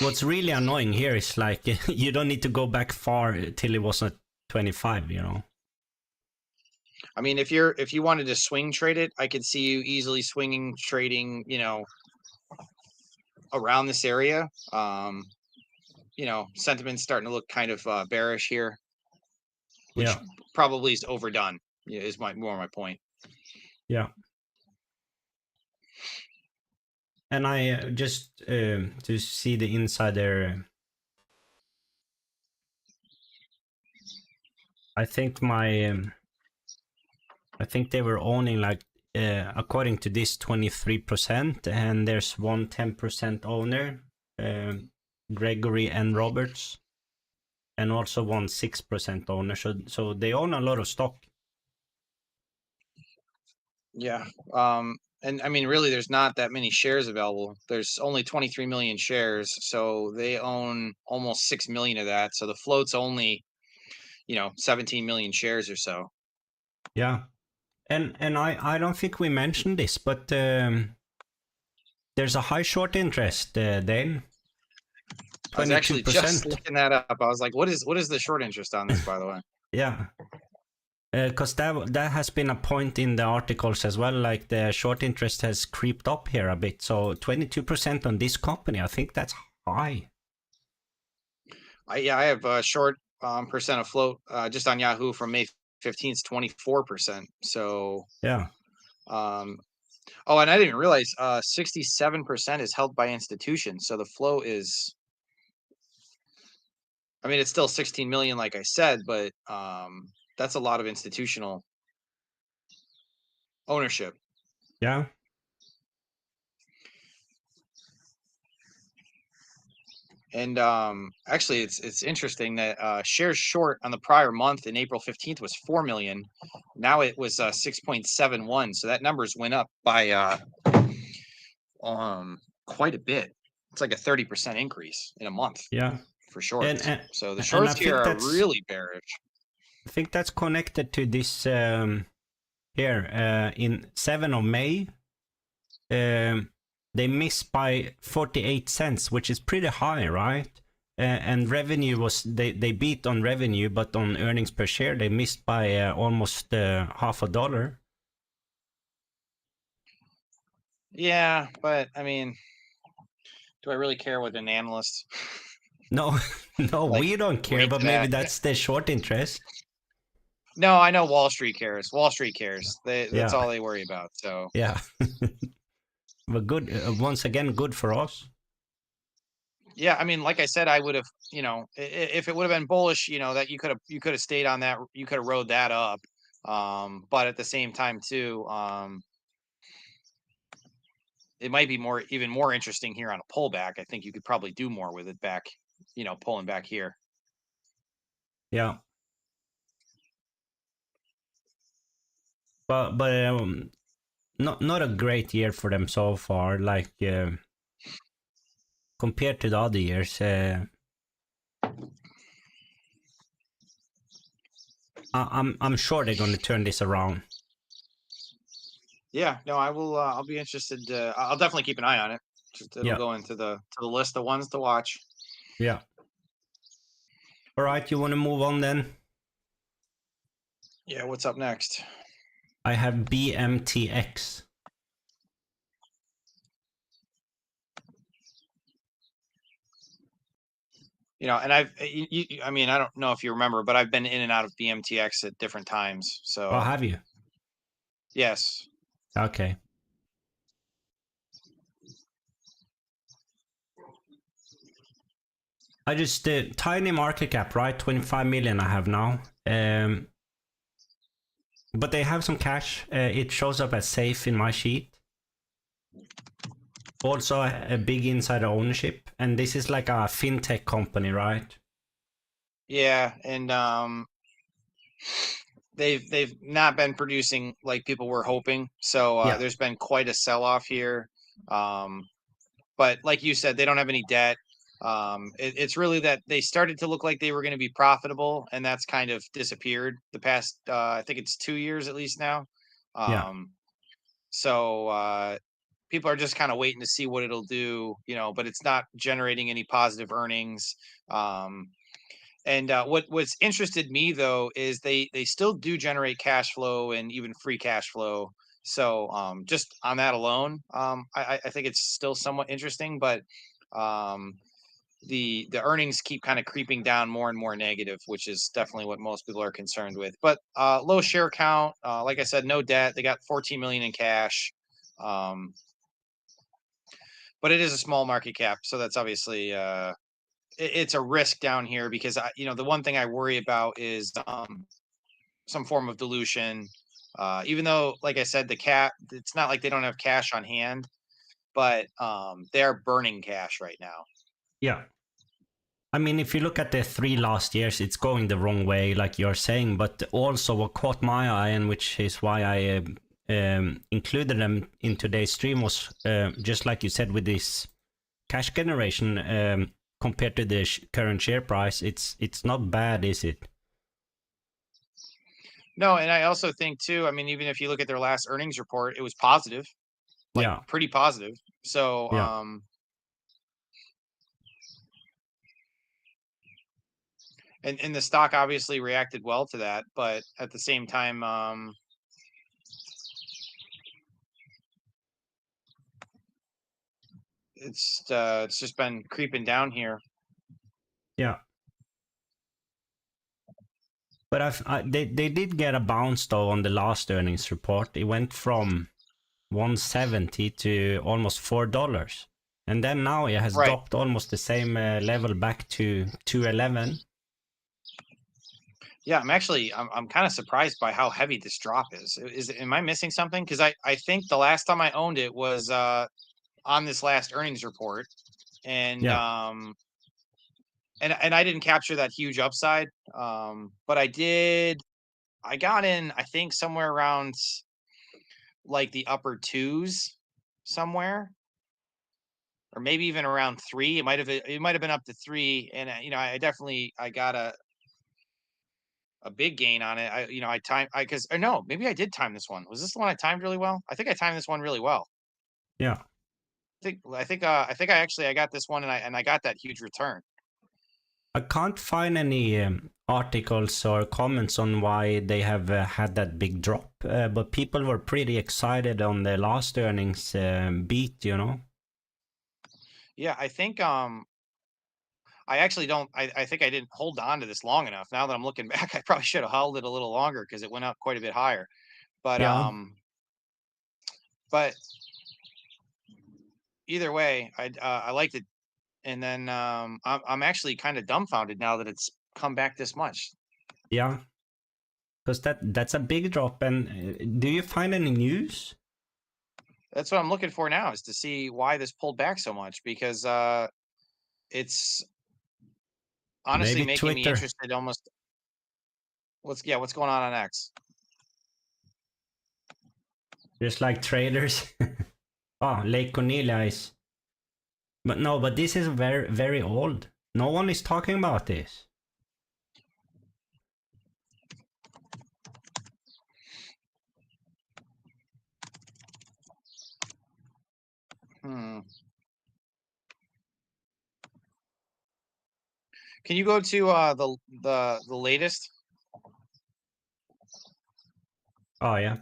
What's really annoying here is like you don't need to go back far till it was at 25, you know. I mean, if you wanted to swing trade it, I could see you easily swinging trading, you know, around this area. You know, sentiment's starting to look kind of bearish here, which Yeah. probably is overdone. Yeah, is my point. Yeah. And I just to see the insider, I think I think they were owning like according to this 23%, and there's one 10% owner, Gregory and Roberts, and also one 6% owner. So they own a lot of stock. Yeah. And I mean, really, there's not that many shares available. There's only 23 million shares, so they own almost 6 million of that. So the float's only, you know, 17 million shares or so. Yeah. And I don't think we mentioned this, but there's a high short interest, Dane. 22%. I was actually just looking that up. I was like, what is the short interest on this, by the way? Yeah. Because that has been a point in the articles as well, like the short interest has creeped up here a bit. So 22% on this company, I think that's high. I have a short percent of float just on Yahoo from May 15th, 24%. So Yeah. Oh, and I didn't realize 67% is held by institutions. So the flow is, I mean, it's still 16 million, like I said, but that's a lot of institutional ownership. Yeah. And actually, it's interesting that shares short on the prior month in April 15th was 4 million. Now it was 6.71. So that numbers went up by quite a bit. It's like a 30% increase in a month. Yeah. For shorts. And so the shorts here are really bearish. I think that's connected to this here in 7th of May. They missed by 48 cents, which is pretty high, right? And revenue was, they beat on revenue, but on earnings per share, they missed by almost $0.50. Yeah, but I mean, do I really care what an analyst? No, no, Like, we don't care, but maybe that's the short interest. No, I know Wall Street cares. Wall Street cares. That's Yeah. all they worry about. So Yeah. But good, once again, good for us. yeah, I mean, like I said, I would have, you know, if it would have been bullish, you know, that you could have stayed on that, you could have rode that up. But at the same time too, it might be even more interesting here on a pullback. I think you could probably do more with it back, you know, pulling back here. Yeah. But not a great year for them so far. Like compared to the other years, I'm sure they're going to turn this around. Yeah, no, I will. I'll be interested. I'll definitely keep an eye on it. It'll go into the list of ones to watch. Yeah. All right, you want to move on then? Yeah, what's up next? I have BMTX. You know, and I mean, I don't know if you remember, but I've been in and out of BMTX at different times. So Oh, have you? yes. Okay. I just tiny market cap, right? 25 million I have now. But they have some cash. It shows up as safe in my sheet. Also a big insider ownership, and this is like a fintech company, right? Yeah, and they've not been producing like people were hoping. So Yeah. there's been quite a sell-off here. But like you said, they don't have any debt. It's really that they started to look like they were going to be profitable, and that's kind of disappeared the past. I think it's 2 years at least now. Yeah. So people are just kind of waiting to see what it'll do, you know. But it's not generating any positive earnings. And what's interested me though is they still do generate cash flow and even free cash flow. So just on that alone, I think it's still somewhat interesting, but um, the earnings keep kind of creeping down more and more negative, which is definitely what most people are concerned with. But low share count, like I said, no debt. They got 14 million in cash. But it is a small market cap, so that's obviously it's a risk down here because you know, the one thing I worry about is some form of dilution. Even though, like I said, it's not like they don't have cash on hand, but they're burning cash right now. Yeah. I mean, if you look at the 3 last years, it's going the wrong way, like you're saying. But also, what caught my eye, and which is why I included them in today's stream, was just like you said, with this cash generation compared to the current share price. It's not bad, is it? No, and I also think too, I mean, even if you look at their last earnings report, it was positive, like Yeah. pretty positive. So Yeah. and the stock obviously reacted well to that, but at the same time, it's just been creeping down here. Yeah. But they did get a bounce though on the last earnings report. It went from 170 to almost $4, and then now it has Right. dropped almost the same level back to 211. Yeah, I'm kind of surprised by how heavy this drop is. Am I missing something? Because I think the last time I owned it was on this last earnings report, and Yeah. and I didn't capture that huge upside. But I got in, I think somewhere around like the upper twos somewhere, or maybe even around three. It might have been up to three, and you know, I got a big gain on it. I timed I because or no, maybe I did time this one. Was this the one I timed really well? I think I timed this one really well. Yeah. I think I got this one, and I got that huge return. I can't find any articles or comments on why they have had that big drop, but people were pretty excited on the last earnings beat, you know. Yeah, I think I actually don't. I think I didn't hold on to this long enough. Now that I'm looking back, I probably should have held it a little longer because it went up quite a bit higher. But Yeah. but either way, I liked it, and then I'm actually kind of dumbfounded now that it's come back this much. Yeah. Because that's a big drop. And do you find any news? That's what I'm looking for now, is to see why this pulled back so much, because it's honestly Maybe making me Twitter. interested almost. What's going on X? Just like traders. Oh, Lake Cornelia is. But no, but this is very, very old. No one is talking about this. Hmm. Can you go to the latest? Oh, yeah.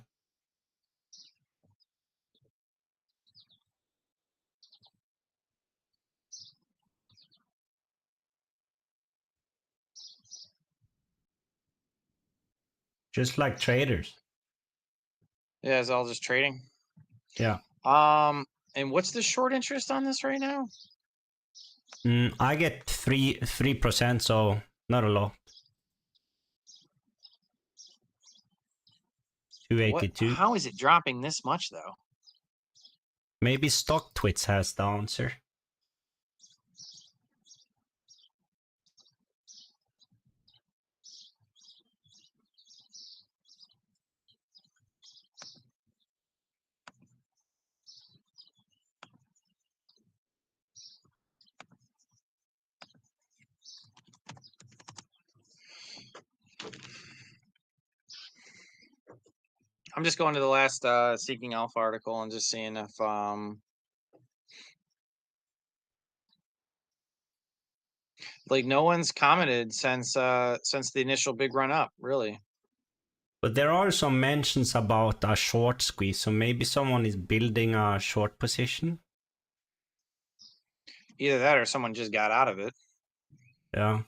Just like traders. Yeah, it's all just trading. Yeah. And what's the short interest on this right now? I get 3%, so not a lot. 282. How is it dropping this much though? Maybe Stock Twits has the answer. I'm just going to the last Seeking Alpha article and just seeing if like no one's commented since the initial big run up, really. But there are some mentions about a short squeeze, so maybe someone is building a short position. Either that or someone just got out of it. Yeah.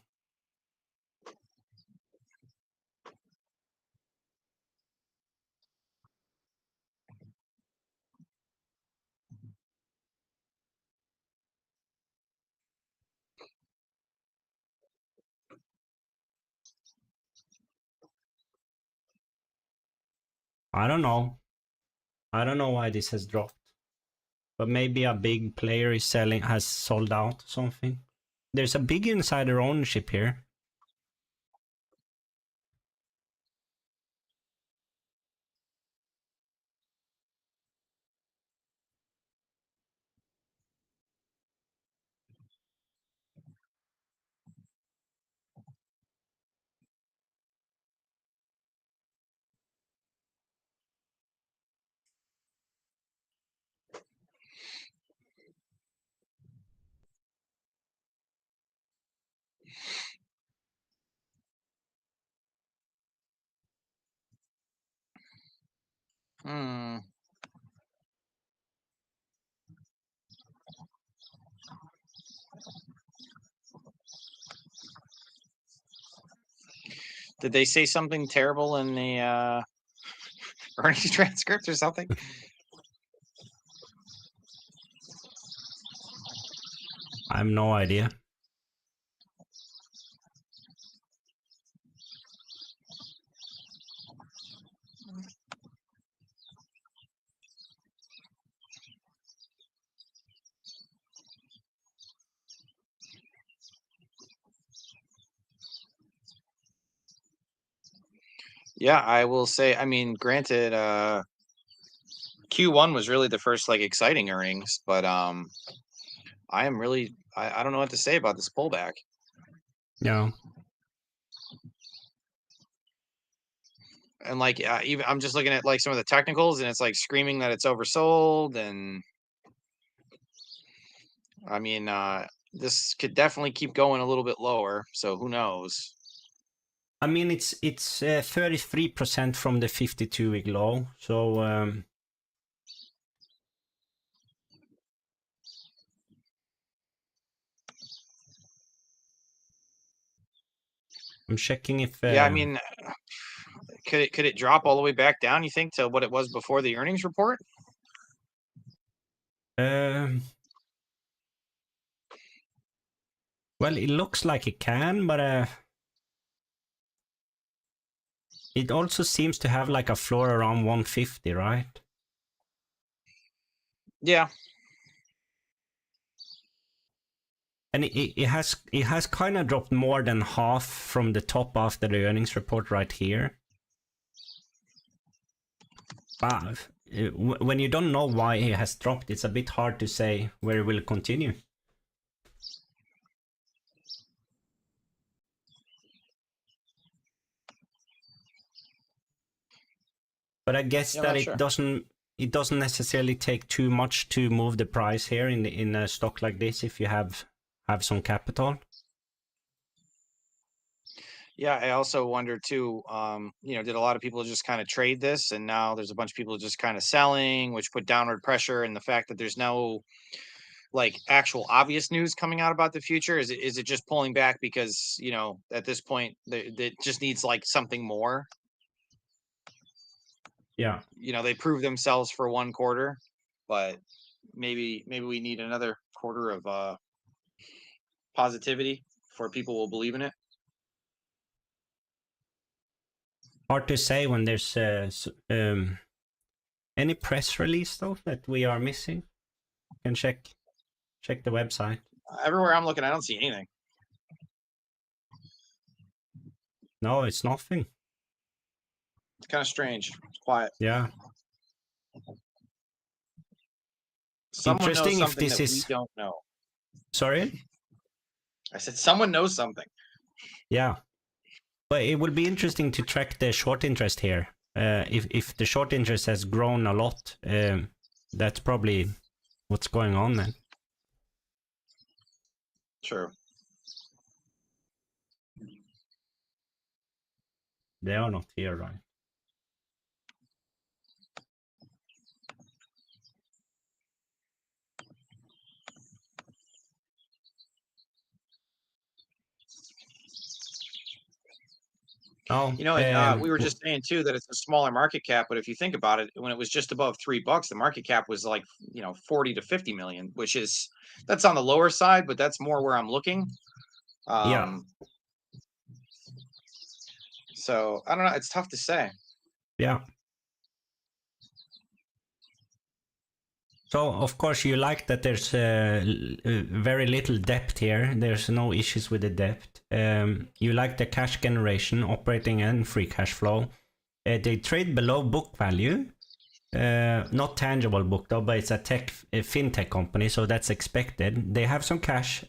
I don't know. I don't know why this has dropped. But maybe a big player is selling, has sold out or something. There's a big insider ownership here. Did they say something terrible in the earnings transcript or something? I have no idea. Yeah, I will say, I mean, granted, Q1 was really the first like exciting earnings, but I am really I don't know what to say about this pullback. Yeah. And like even I'm just looking at like some of the technicals and it's like screaming that it's oversold, and I mean this could definitely keep going a little bit lower, so who knows. I mean, it's 33% from the 52-week low, so I'm checking if Yeah, I mean, could it drop all the way back down, you think, to what it was before the earnings report? well, it looks like it can, but it also seems to have like a floor around 150, right? Yeah. And it has kind of dropped more than half from the top after the earnings report right here. But when you don't know why it has dropped, it's a bit hard to say where it will continue. But I guess Yeah, that sure. it doesn't necessarily take too much to move the price here in a stock like this if you have some capital. Yeah, I also wonder too, you know, did a lot of people just kind of trade this, and now there's a bunch of people just kind of selling, which put downward pressure, and the fact that there's no like actual obvious news coming out about the future, is it just pulling back because, you know, at this point it just needs like something more? Yeah. you know, they prove themselves for one quarter, but maybe we need another quarter of positivity before people will believe in it. Hard to say when there's any press release though that we are missing. You can check the website. Everywhere I'm looking, I don't see anything. No, it's nothing. It's kind of strange. It's quiet. Yeah. Someone knows Interesting if something this that is. we don't know. Sorry? I said someone knows something. Yeah. But it will be interesting to track the short interest here. If the short interest has grown a lot, that's probably what's going on then. True. They are not here, right? Oh, You know, and we were just saying too that it's a smaller market cap, but if you think about it, when it was just above $3, the market cap was like, you know, 40 to 50 million, which is, that's on the lower side, but that's more where I'm looking. Yeah. So I don't know. It's tough to say. Yeah. So of course you like that there's very little debt here. There's no issues with the debt. You like the cash generation, operating and free cash flow. They trade below book value. Not tangible book though, but it's a fintech company, so that's expected. They have some cash.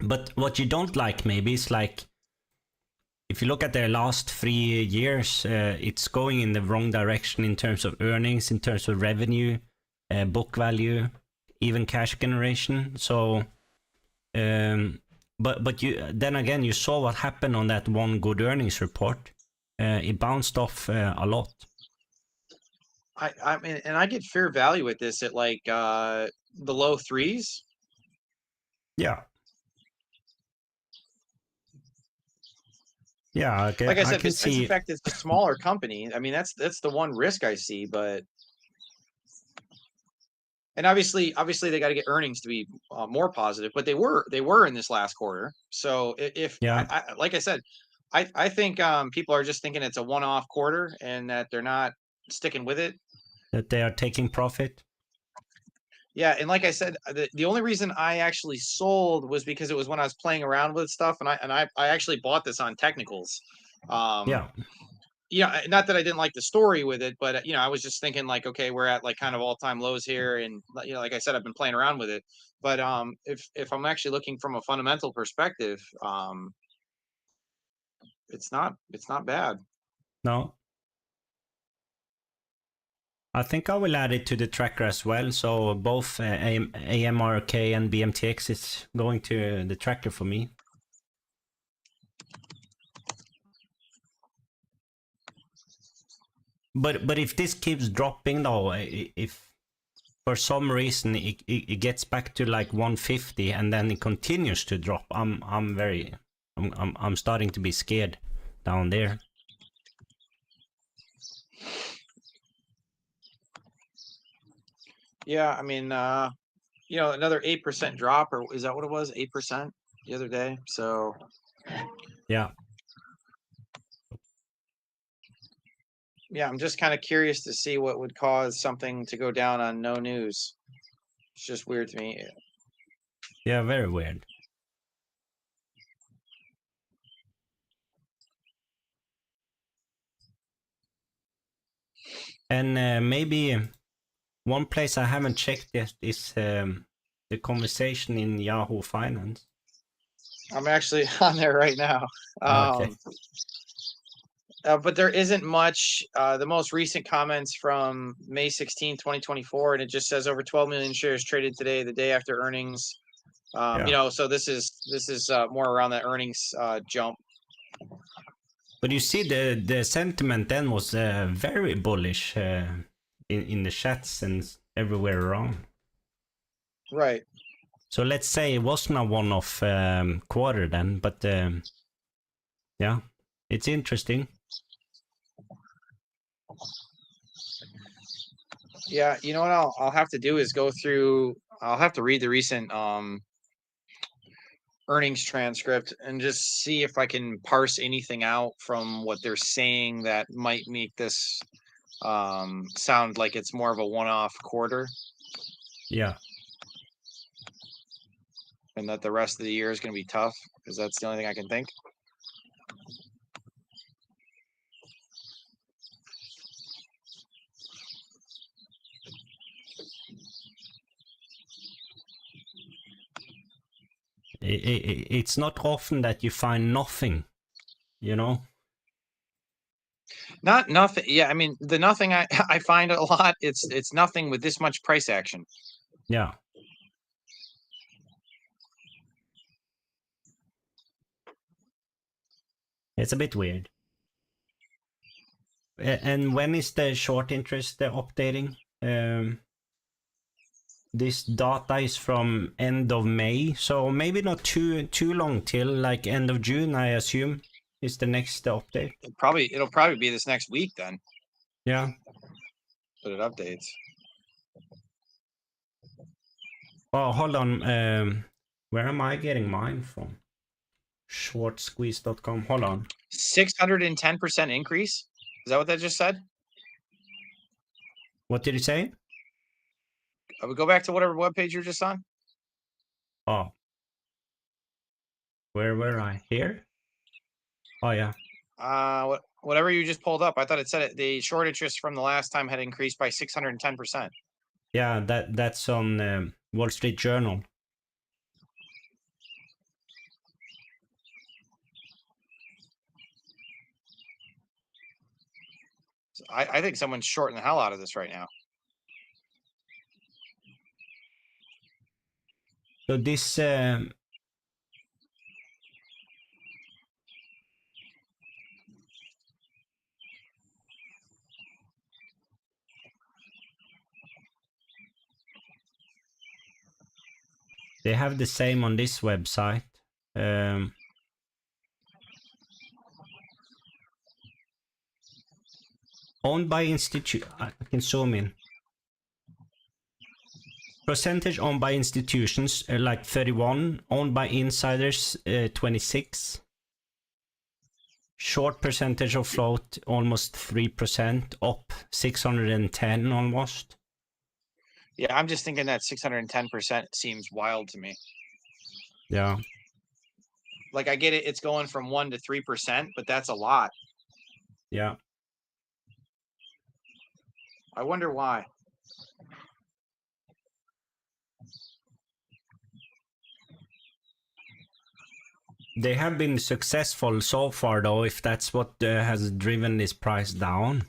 But what you don't like maybe is like, if you look at their last 3 years, it's going in the wrong direction in terms of earnings, in terms of revenue, book value, even cash generation. So, but you then again, you saw what happened on that one good earnings report. It bounced off a lot. I mean, and I get fair value at this at like the low threes. Yeah. Yeah, okay. Like I said, can besides see. the fact it's a smaller company, I mean, that's the one risk I see. But and obviously they got to get earnings to be more positive. But they were in this last quarter. So if like I said, I think people are just thinking it's a one-off quarter and that they're not sticking with it. That they are taking profit. Yeah, and like I said, the only reason I actually sold was because it was when I was playing around with stuff, and I actually bought this on technicals. Yeah. Yeah, not that I didn't like the story with it, but you know, I was just thinking like, okay, we're at like kind of all-time lows here, and you know, like I said, I've been playing around with it. But if I'm actually looking from a fundamental perspective, it's not bad. No. I think I will add it to the tracker as well. So both AMRK and BMTX is going to the tracker for me. But if this keeps dropping though, if for some reason it gets back to like 150 and then it continues to drop, I'm starting to be scared down there. Yeah, I mean, you know, another 8% drop, or is that what it was? 8% the other day. So yeah. Yeah, I'm just kind of curious to see what would cause something to go down on no news. It's just weird to me. Yeah, very weird. And maybe one place I haven't checked yet is the conversation in Yahoo Finance. I'm actually on there right now. Okay. But there isn't much. The most recent comments from May 16, 2024, and it just says over 12 million shares traded today, the day after earnings. Yeah. You know, so this is more around that earnings jump. But you see, the sentiment then was very bullish in the chats and everywhere around. Right. So let's say it wasn't a one-off quarter then, but yeah, it's interesting. Yeah, you know what I'll have to do is go through. I'll have to read the recent earnings transcript and just see if I can parse anything out from what they're saying that might make this sound like it's more of a one-off quarter, Yeah. and that the rest of the year is going to be tough, because that's the only thing I can think. It's not often that you find nothing, you know? Not nothing. Yeah, I mean the nothing I I find a lot. It's nothing with this much price action. Yeah. It's a bit weird. And when is the short interest updating? This data is from end of May, so maybe not too long till like end of June, I assume, is the next update. It'll probably be this next week then Yeah. that it updates. Oh, hold on. Where am I getting mine from? Shortsqueeze.com. Hold on. 610% increase. Is that what that just said? What did it say? I would go back to whatever webpage you're just on. Oh. Where were I? Here? Oh, yeah. Whatever you just pulled up. I thought it said it, the short interest from the last time had increased by 610%. Yeah, that's on Wall Street Journal. I think someone's shorting the hell out of this right now. So this they have the same on this website. Owned by institute. I can zoom in. Percentage owned by institutions like 31. Owned by insiders 26. Short percentage of float almost 3%, up 610 almost. Yeah, I'm just thinking that 610% seems wild to me. Yeah. Like I get it, it's going from 1 to 3%, but that's a lot. Yeah. I wonder why. They have been successful so far though, if that's what has driven this price down.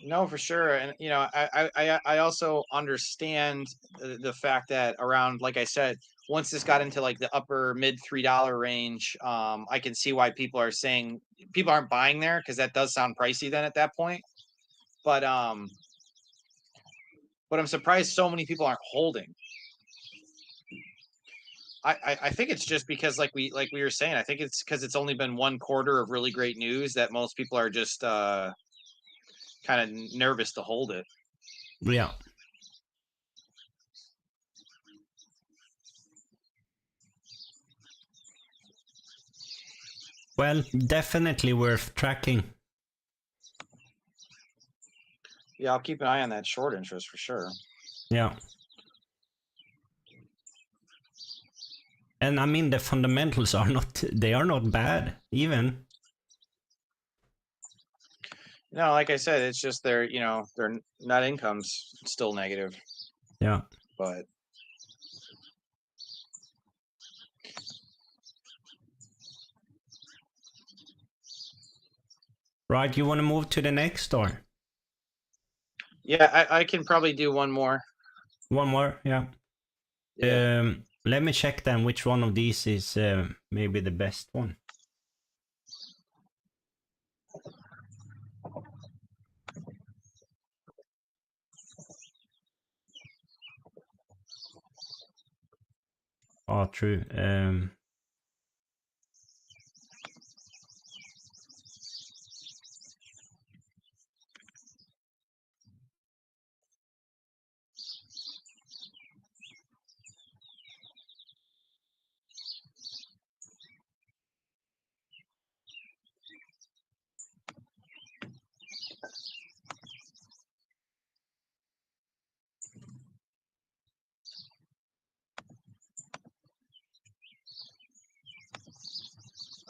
No, for sure. And you know, I also understand the fact that around, like I said, once this got into like the upper mid $3 range, I can see why people are saying people aren't buying there, because that does sound pricey then at that point. But I'm surprised so many people aren't holding. I think it's just because like we were saying, I think it's because it's only been one quarter of really great news that most people are just kind of nervous to hold it. Yeah. Well, definitely worth tracking. Yeah, I'll keep an eye on that short interest for sure. Yeah. And I mean, the fundamentals are not, they are not bad even. No, like I said, it's just their net income's still negative. Yeah. But Right, you want to move to the next or? yeah, I can probably do one more. One more, yeah. Yeah. Let me check then which one of these is maybe the best one. Oh, true.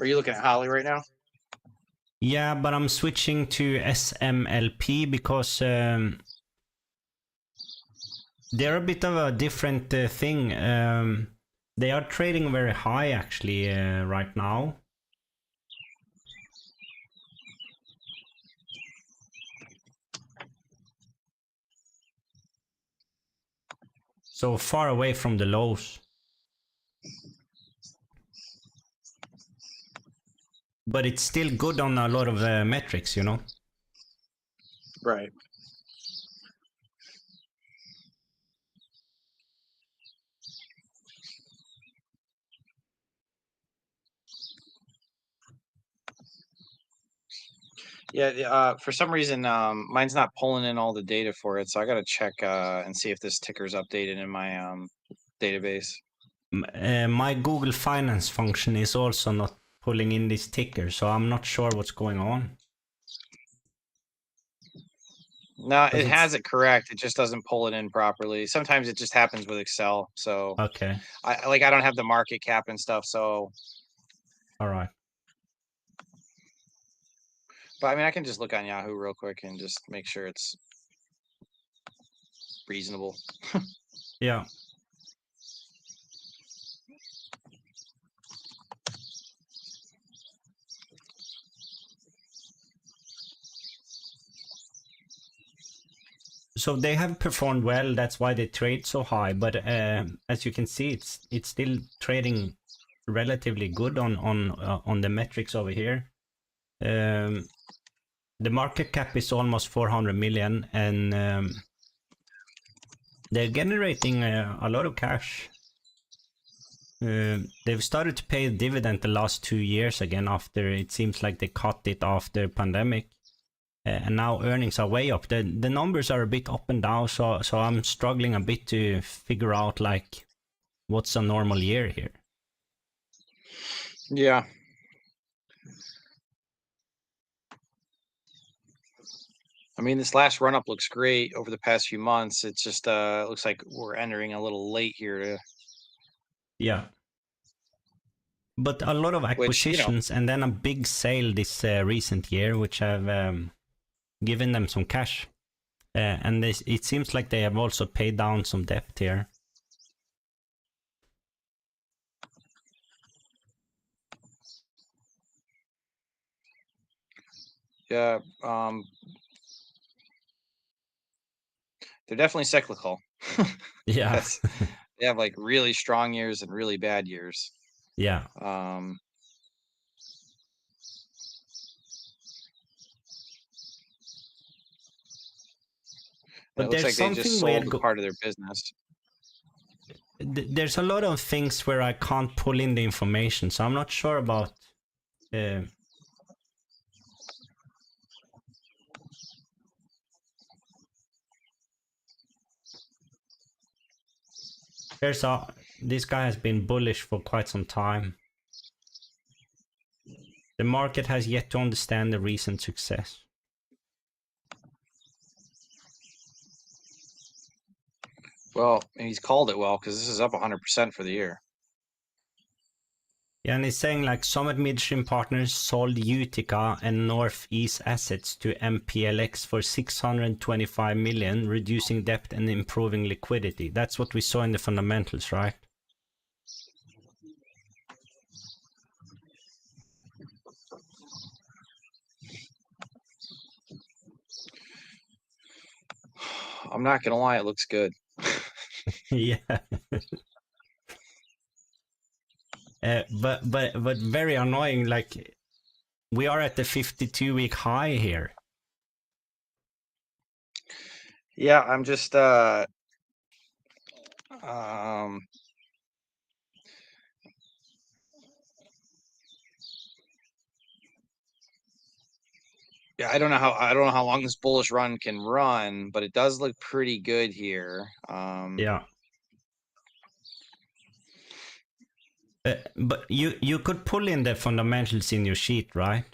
Are you looking at Holly right now? Yeah, but I'm switching to SMLP because they're a bit of a different thing. They are trading very high actually right now. So far away from the lows. But it's still good on a lot of metrics, you know? Right. Yeah, for some reason, mine's not pulling in all the data for it, so I gotta check and see if this ticker's updated in my database. My Google Finance function is also not pulling in this ticker, so I'm not sure what's going on. No, it it's- has it correct. It just doesn't pull it in properly. Sometimes it just happens with Excel. So Okay, I don't have the market cap and stuff. So, all right. but I mean, I can just look on Yahoo real quick and just make sure it's reasonable. Yeah. So they have performed well. That's why they trade so high. But as you can see, it's still trading relatively good on the metrics over here. The market cap is almost 400 million, and they're generating a lot of cash. They've started to pay a dividend the last 2 years again after it seems like they cut it after pandemic. And now earnings are way up. The numbers are a bit up and down, so I'm struggling a bit to figure out like what's a normal year here. Yeah. I mean, this last run up looks great over the past few months. It's just it looks like we're entering a little late here to Yeah. But a lot of acquisitions and then a big sale this recent year, which have given them some cash. And it seems like they have also paid down some debt here. Yeah, they're definitely cyclical. Yeah. They have like really strong years and really bad years. Yeah. But it looks like they just sold weird part of their business. There's a lot of things where I can't pull in the information, so I'm not sure about. This guy has been bullish for quite some time. The market has yet to understand the recent success. Well, and he's called it well because this is up 100% for the year. Yeah, and he's saying like Summit Midstream Partners sold Utica and Northeast assets to MPLX for 625 million, reducing debt and improving liquidity. That's what we saw in the fundamentals, right? I'm not gonna lie, it looks good. Yeah. But very annoying. Like we are at the 52-week high here. Yeah, I'm just yeah, I don't know how long this bullish run can run, but it does look pretty good here. Yeah. But you could pull in the fundamentals in your sheet, right?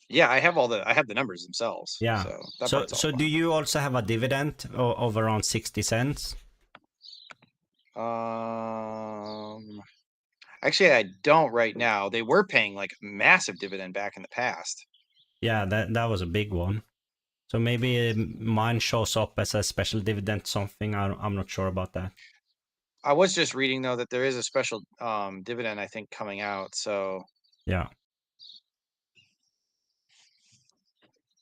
Yeah, I have the numbers themselves. Yeah. So do you also have a dividend of around 60 cents? Actually, I don't right now. They were paying like a massive dividend back in the past. Yeah, that was a big one. So maybe mine shows up as a special dividend something. I'm not sure about that. I was just reading though that there is a special dividend I think coming out. So Yeah.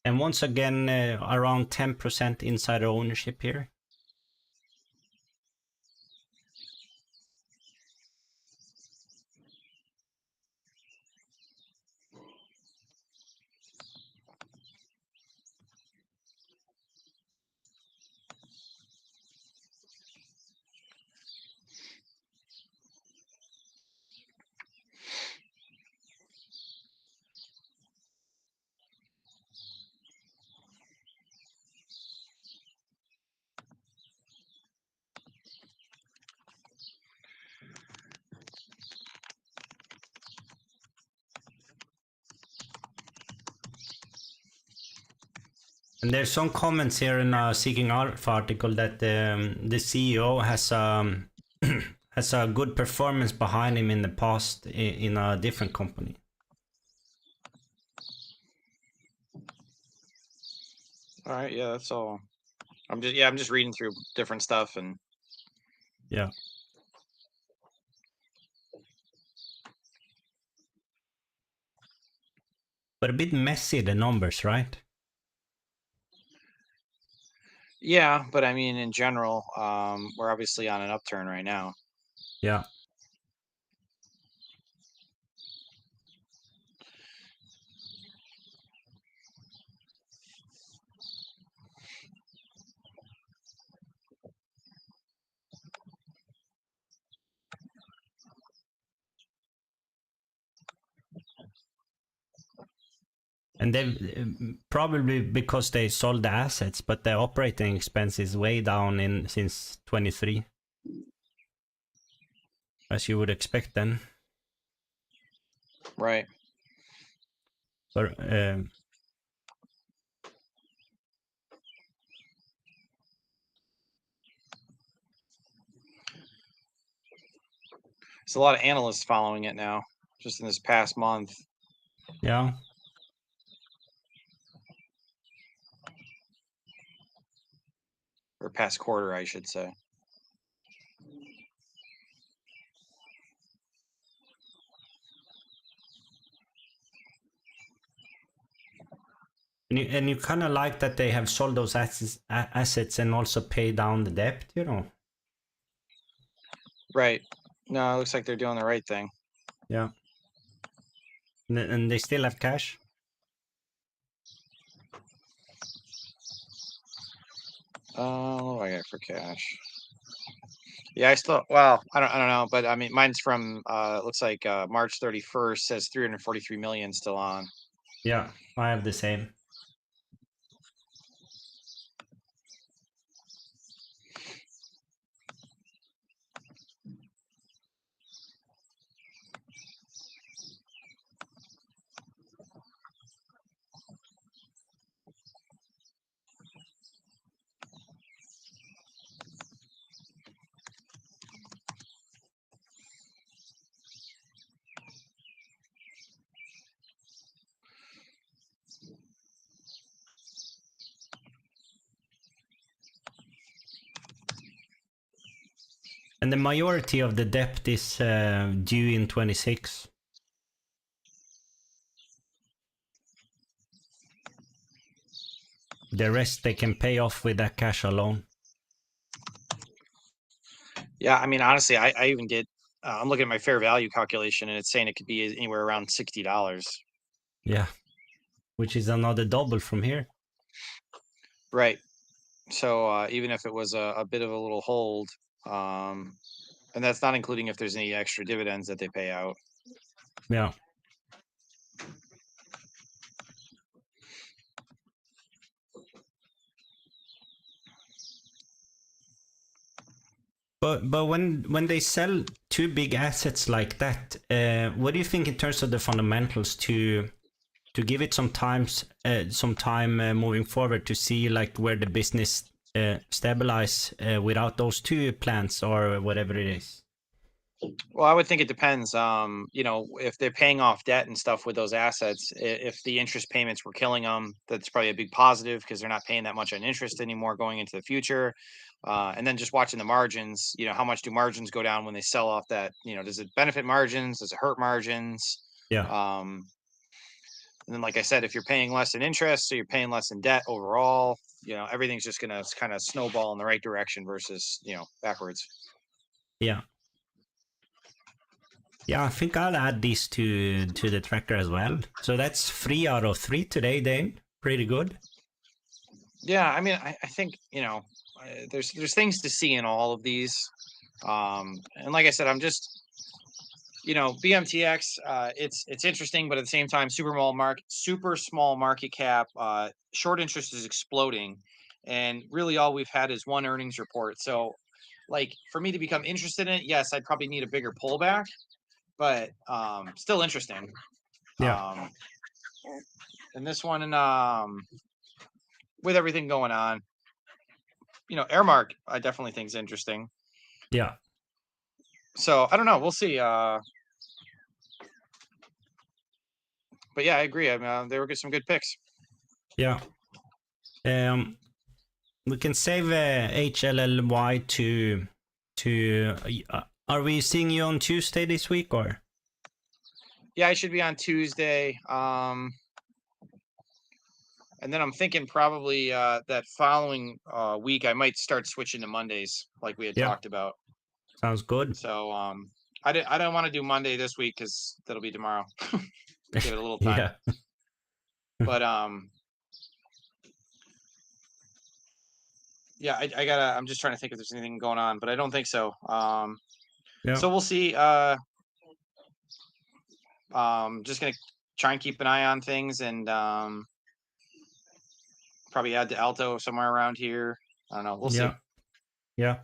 And once again, around 10% insider ownership here. And there's some comments here in a Seeking Alpha article that the CEO has has a good performance behind him in the past in a different company. all right, yeah, that's all. I'm just reading through different stuff and Yeah. But a bit messy, the numbers, right? yeah, but I mean in general, we're obviously on an upturn right now. Yeah. And they've probably because they sold the assets, but the operating expense is way down in since 23, as you would expect then. Right. But There's a lot of analysts following it now, just in this past month. yeah. Or past quarter, I should say. And you kind of like that they have sold those assets and also pay down the debt, you know? Right. No, it looks like they're doing the right thing. Yeah. And they still have cash? What do I got for cash? Yeah, I still, well, I don't know, but I mean, mine's from, it looks like March 31st, says 343 million still on. Yeah, I have the same. And the majority of the debt is due in 26. The rest they can pay off with that cash alone. Yeah, I mean, honestly, I even get, I'm looking at my fair value calculation and it's saying it could be anywhere around $60. Yeah, which is another double from here. Right. So even if it was a bit of a little hold, and that's not including if there's any extra dividends that they pay out. Yeah. But when they sell two big assets like that, what do you think in terms of the fundamentals to give it some time moving forward to see like where the business stabilize without those two plants or whatever it is? Well, I would think it depends. You know, if they're paying off debt and stuff with those assets, if the interest payments were killing them, that's probably a big positive because they're not paying that much on interest anymore going into the future. And then just watching the margins, you know, how much do margins go down when they sell off that? You know, does it benefit margins? Does it hurt margins? Yeah. And then, like I said, if you're paying less in interest, so you're paying less in debt overall, you know, everything's just gonna kind of snowball in the right direction versus, you know, backwards. Yeah. Yeah, I think I'll add these to the tracker as well. So that's 3 out of 3 today, Dane. Pretty good. Yeah, I mean, I think, you know, there's things to see in all of these. And like I said, I'm just, you know, BMTX, it's interesting, but at the same time, super small market cap, short interest is exploding, and really all we've had is one earnings report. So, like, for me to become interested in it, yes, I'd probably need a bigger pullback, but still interesting. Yeah. And this one, and with everything going on, you know, AMRK, I definitely think is interesting. Yeah. So I don't know. We'll see. But yeah, I agree. I mean, they were some good picks. Yeah. We can save HLLY to. Are we seeing you on Tuesday this week or? Yeah, I should be on Tuesday. And then I'm thinking probably that following week I might start switching to Mondays, like we had talked about. Sounds good. So I don't want to do Monday this week because that'll be tomorrow. Give it a little time. Yeah. But yeah, I'm just trying to think if there's anything going on, but I don't think so. Yeah. So we'll see. Just gonna try and keep an eye on things and probably add to ALTO somewhere around here. I don't know. We'll see. Yeah.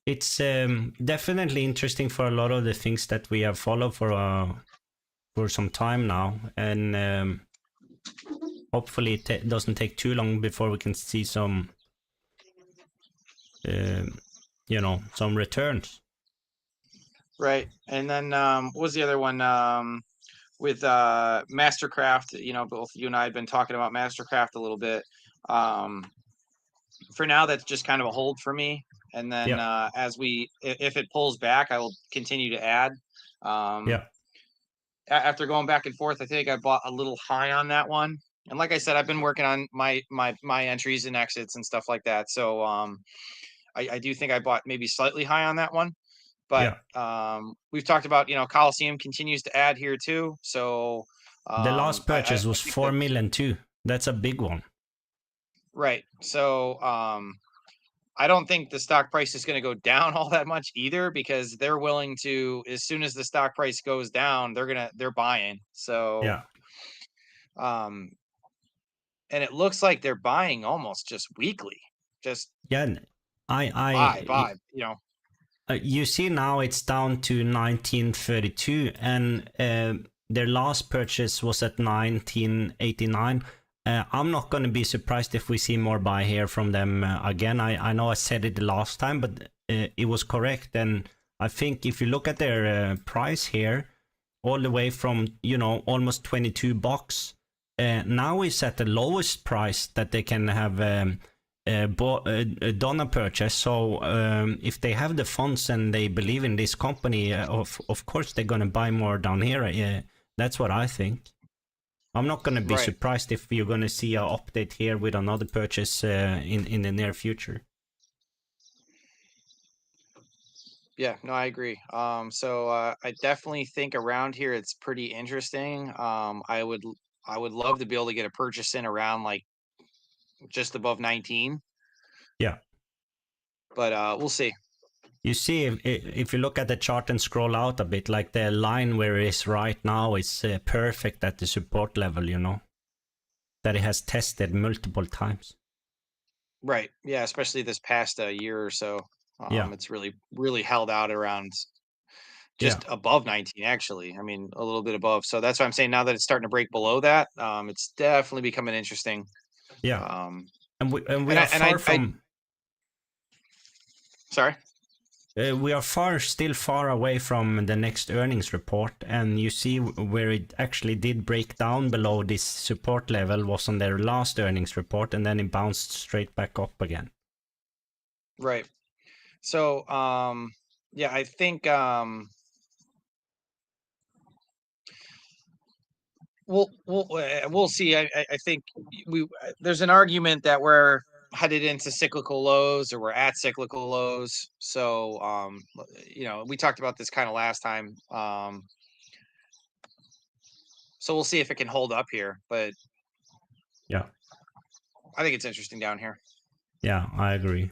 It's definitely interesting for a lot of the things that we have followed for some time now, and hopefully it doesn't take too long before we can see some, you know, some returns. Right, and then what was the other one? With Mastercraft, you know, both you and I had been talking about Mastercraft a little bit. For now, that's just kind of a hold for me. And then if it pulls back, I will continue to add. After going back and forth, I think I bought a little high on that one. And like I said, I've been working on my entries and exits and stuff like that. So I do think I bought maybe slightly high on that one. But we've talked about, you know, Coliseum continues to add here too. So the last purchase was 4 million too. That's a big one. Right. So I don't think the stock price is going to go down all that much either, because they're willing to, as soon as the stock price goes down, they're buying. So and it looks like they're buying almost just weekly. Just buy, you know. You see now it's down to 1932, and their last purchase was at 1989. I'm not going to be surprised if we see more buy here from them again. I know I said it the last time, but it was correct. And I think if you look at their price here, all the way from, you know, almost $22, now it's at the lowest price that they can have done a purchase. So if they have the funds and they believe in this company, of course they're going to buy more down here. That's what I think. I'm not going to be surprised if you're going to see an update here with another purchase in the near future. Yeah, no, I agree. So I definitely think around here it's pretty interesting. I would love to be able to get a purchase in around like just above 19. Yeah. But we'll see. You see, if you look at the chart and scroll out a bit, like the line where it is right now is perfect at the support level, you know, that it has tested multiple times. Right. Yeah, especially this past year or so. It's really held out around just above 19, actually. I mean, a little bit above. So that's why I'm saying now that it's starting to break below that, it's definitely becoming interesting. Yeah. And we are far from... Sorry? we are still far away from the next earnings report, and you see where it actually did break down below this support level was on their last earnings report, and then it bounced straight back up again. Right. So, yeah, I think we'll see. I think there's an argument that we're headed into cyclical lows, or we're at cyclical lows. So, we talked about this kind of last time. So we'll see if it can hold up here, but Yeah. I think it's interesting down here. Yeah, I agree.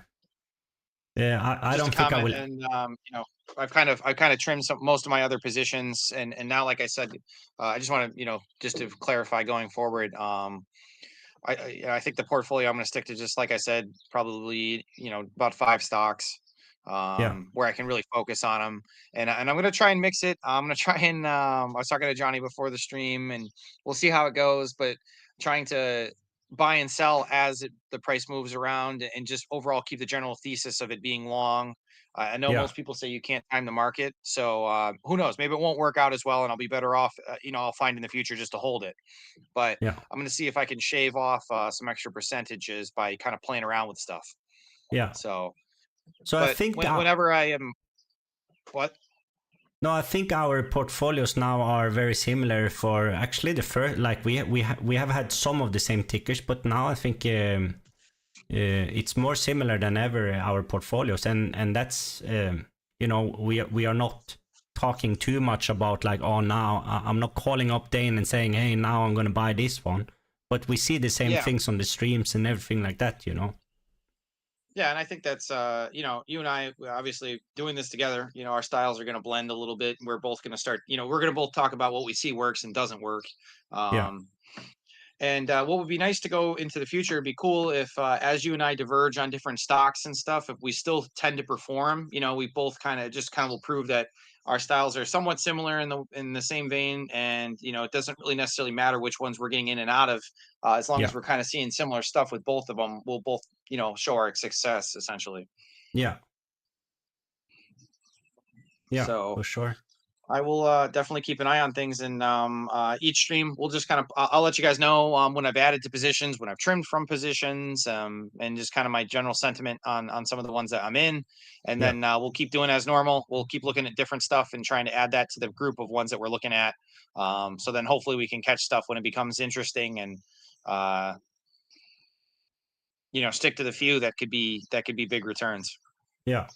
Yeah, I don't think I will. And I've kind of trimmed most of my other positions, and now, like I said, I just want to, just to clarify going forward. I think the portfolio I'm going to stick to, just like I said, probably about 5 stocks, where I can really focus on them, and I'm going to try and mix it. I'm going to try and I was talking to Johnny before the stream, and we'll see how it goes, but trying to buy and sell as the price moves around, and just overall keep the general thesis of it being long. I know most people say you can't time the market, so who knows? Maybe it won't work out as well, and I'll be better off. I'll find in the future just to hold it. But Yeah. I'm going to see if I can shave off some extra percentages by kind of playing around with stuff. Yeah. So I think whenever I am, what? No, I think our portfolios now are very similar. For actually the first, like we have had some of the same tickers, but now I think it's more similar than ever, our portfolios, and that's we are not talking too much about like, oh, now I'm not calling up Dayne and saying, hey, now I'm gonna buy this one, but we see the same things on the streams and everything like that. Yeah, and I think that's you and I obviously doing this together, our styles are going to blend a little bit. We're both going to start, we're going to both talk about what we see works and doesn't work. And what would be nice to go into the future, it'd be cool if as you and I diverge on different stocks and stuff, if we still tend to perform, we both kind of will prove that our styles are somewhat similar in the same vein, and it doesn't really necessarily matter which ones we're getting in and out of, as long as we're kind of seeing similar stuff with both of them. We'll both show our success, essentially. Yeah, so for sure. I will definitely keep an eye on things, and each stream we'll just kind of I'll let you guys know when I've added to positions, when I've trimmed from positions, and just kind of my general sentiment on some of the ones that I'm in, and then we'll keep doing as normal. We'll keep looking at different stuff and trying to add that to the group of ones that we're looking at. So then hopefully we can catch stuff when it becomes interesting, and stick to the few that could be big returns. Yeah.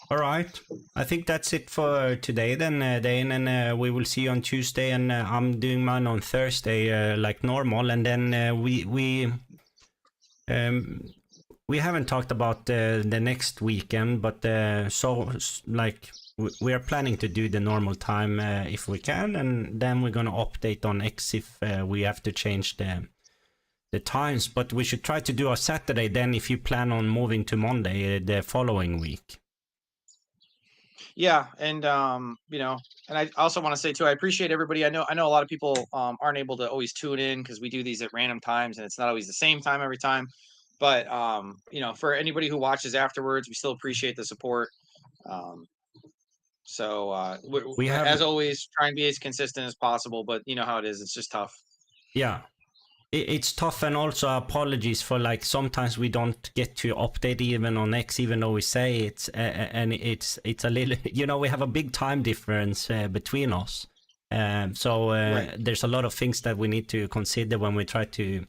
All right. I think that's it for today then, Dayne, and we will see you on Tuesday, and I'm doing mine on Thursday like normal, and then we haven't talked about the next weekend, but we are planning to do the normal time if we can, and then we're gonna update on X if we have to change the times, but we should try to do a Saturday then if you plan on moving to Monday the following week. Yeah, and and I also want to say too, I appreciate everybody. I know a lot of people aren't able to always tune in because we do these at random times, and it's not always the same time every time. But for anybody who watches afterwards, we still appreciate the support. We have, as always, try and be as consistent as possible. But you know how it is; it's just tough. Yeah. It's tough, and also apologies for like sometimes we don't get to update even on X, even though we say it's and it's a little, we have a big time difference between us, so there's a lot of things that we need to consider when we try to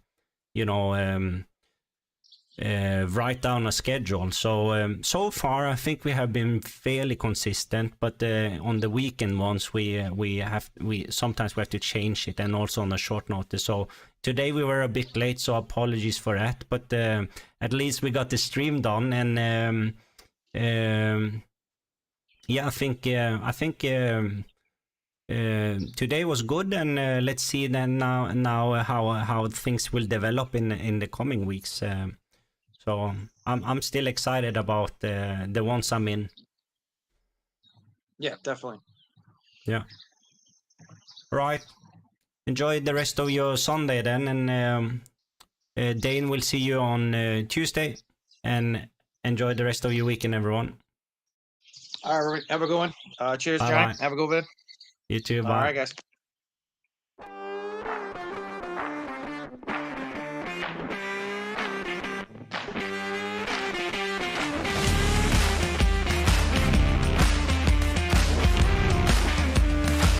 write down a schedule. So far I think we have been fairly consistent, but on the weekend ones we sometimes we have to change it, and also on a short notice. So today we were a bit late, so apologies for that, but at least we got the stream done, and I think today was good, and let's see then now how things will develop in the coming weeks. So I'm still excited about the ones I'm in. Yeah, definitely. Yeah. Right. Enjoy the rest of your Sunday then, and Dayne will see you on Tuesday, and enjoy the rest of your weekend, everyone. All right, have a good one. Cheers, Bye Johnny. bye. Have a good one. You too. All Bye. right, guys.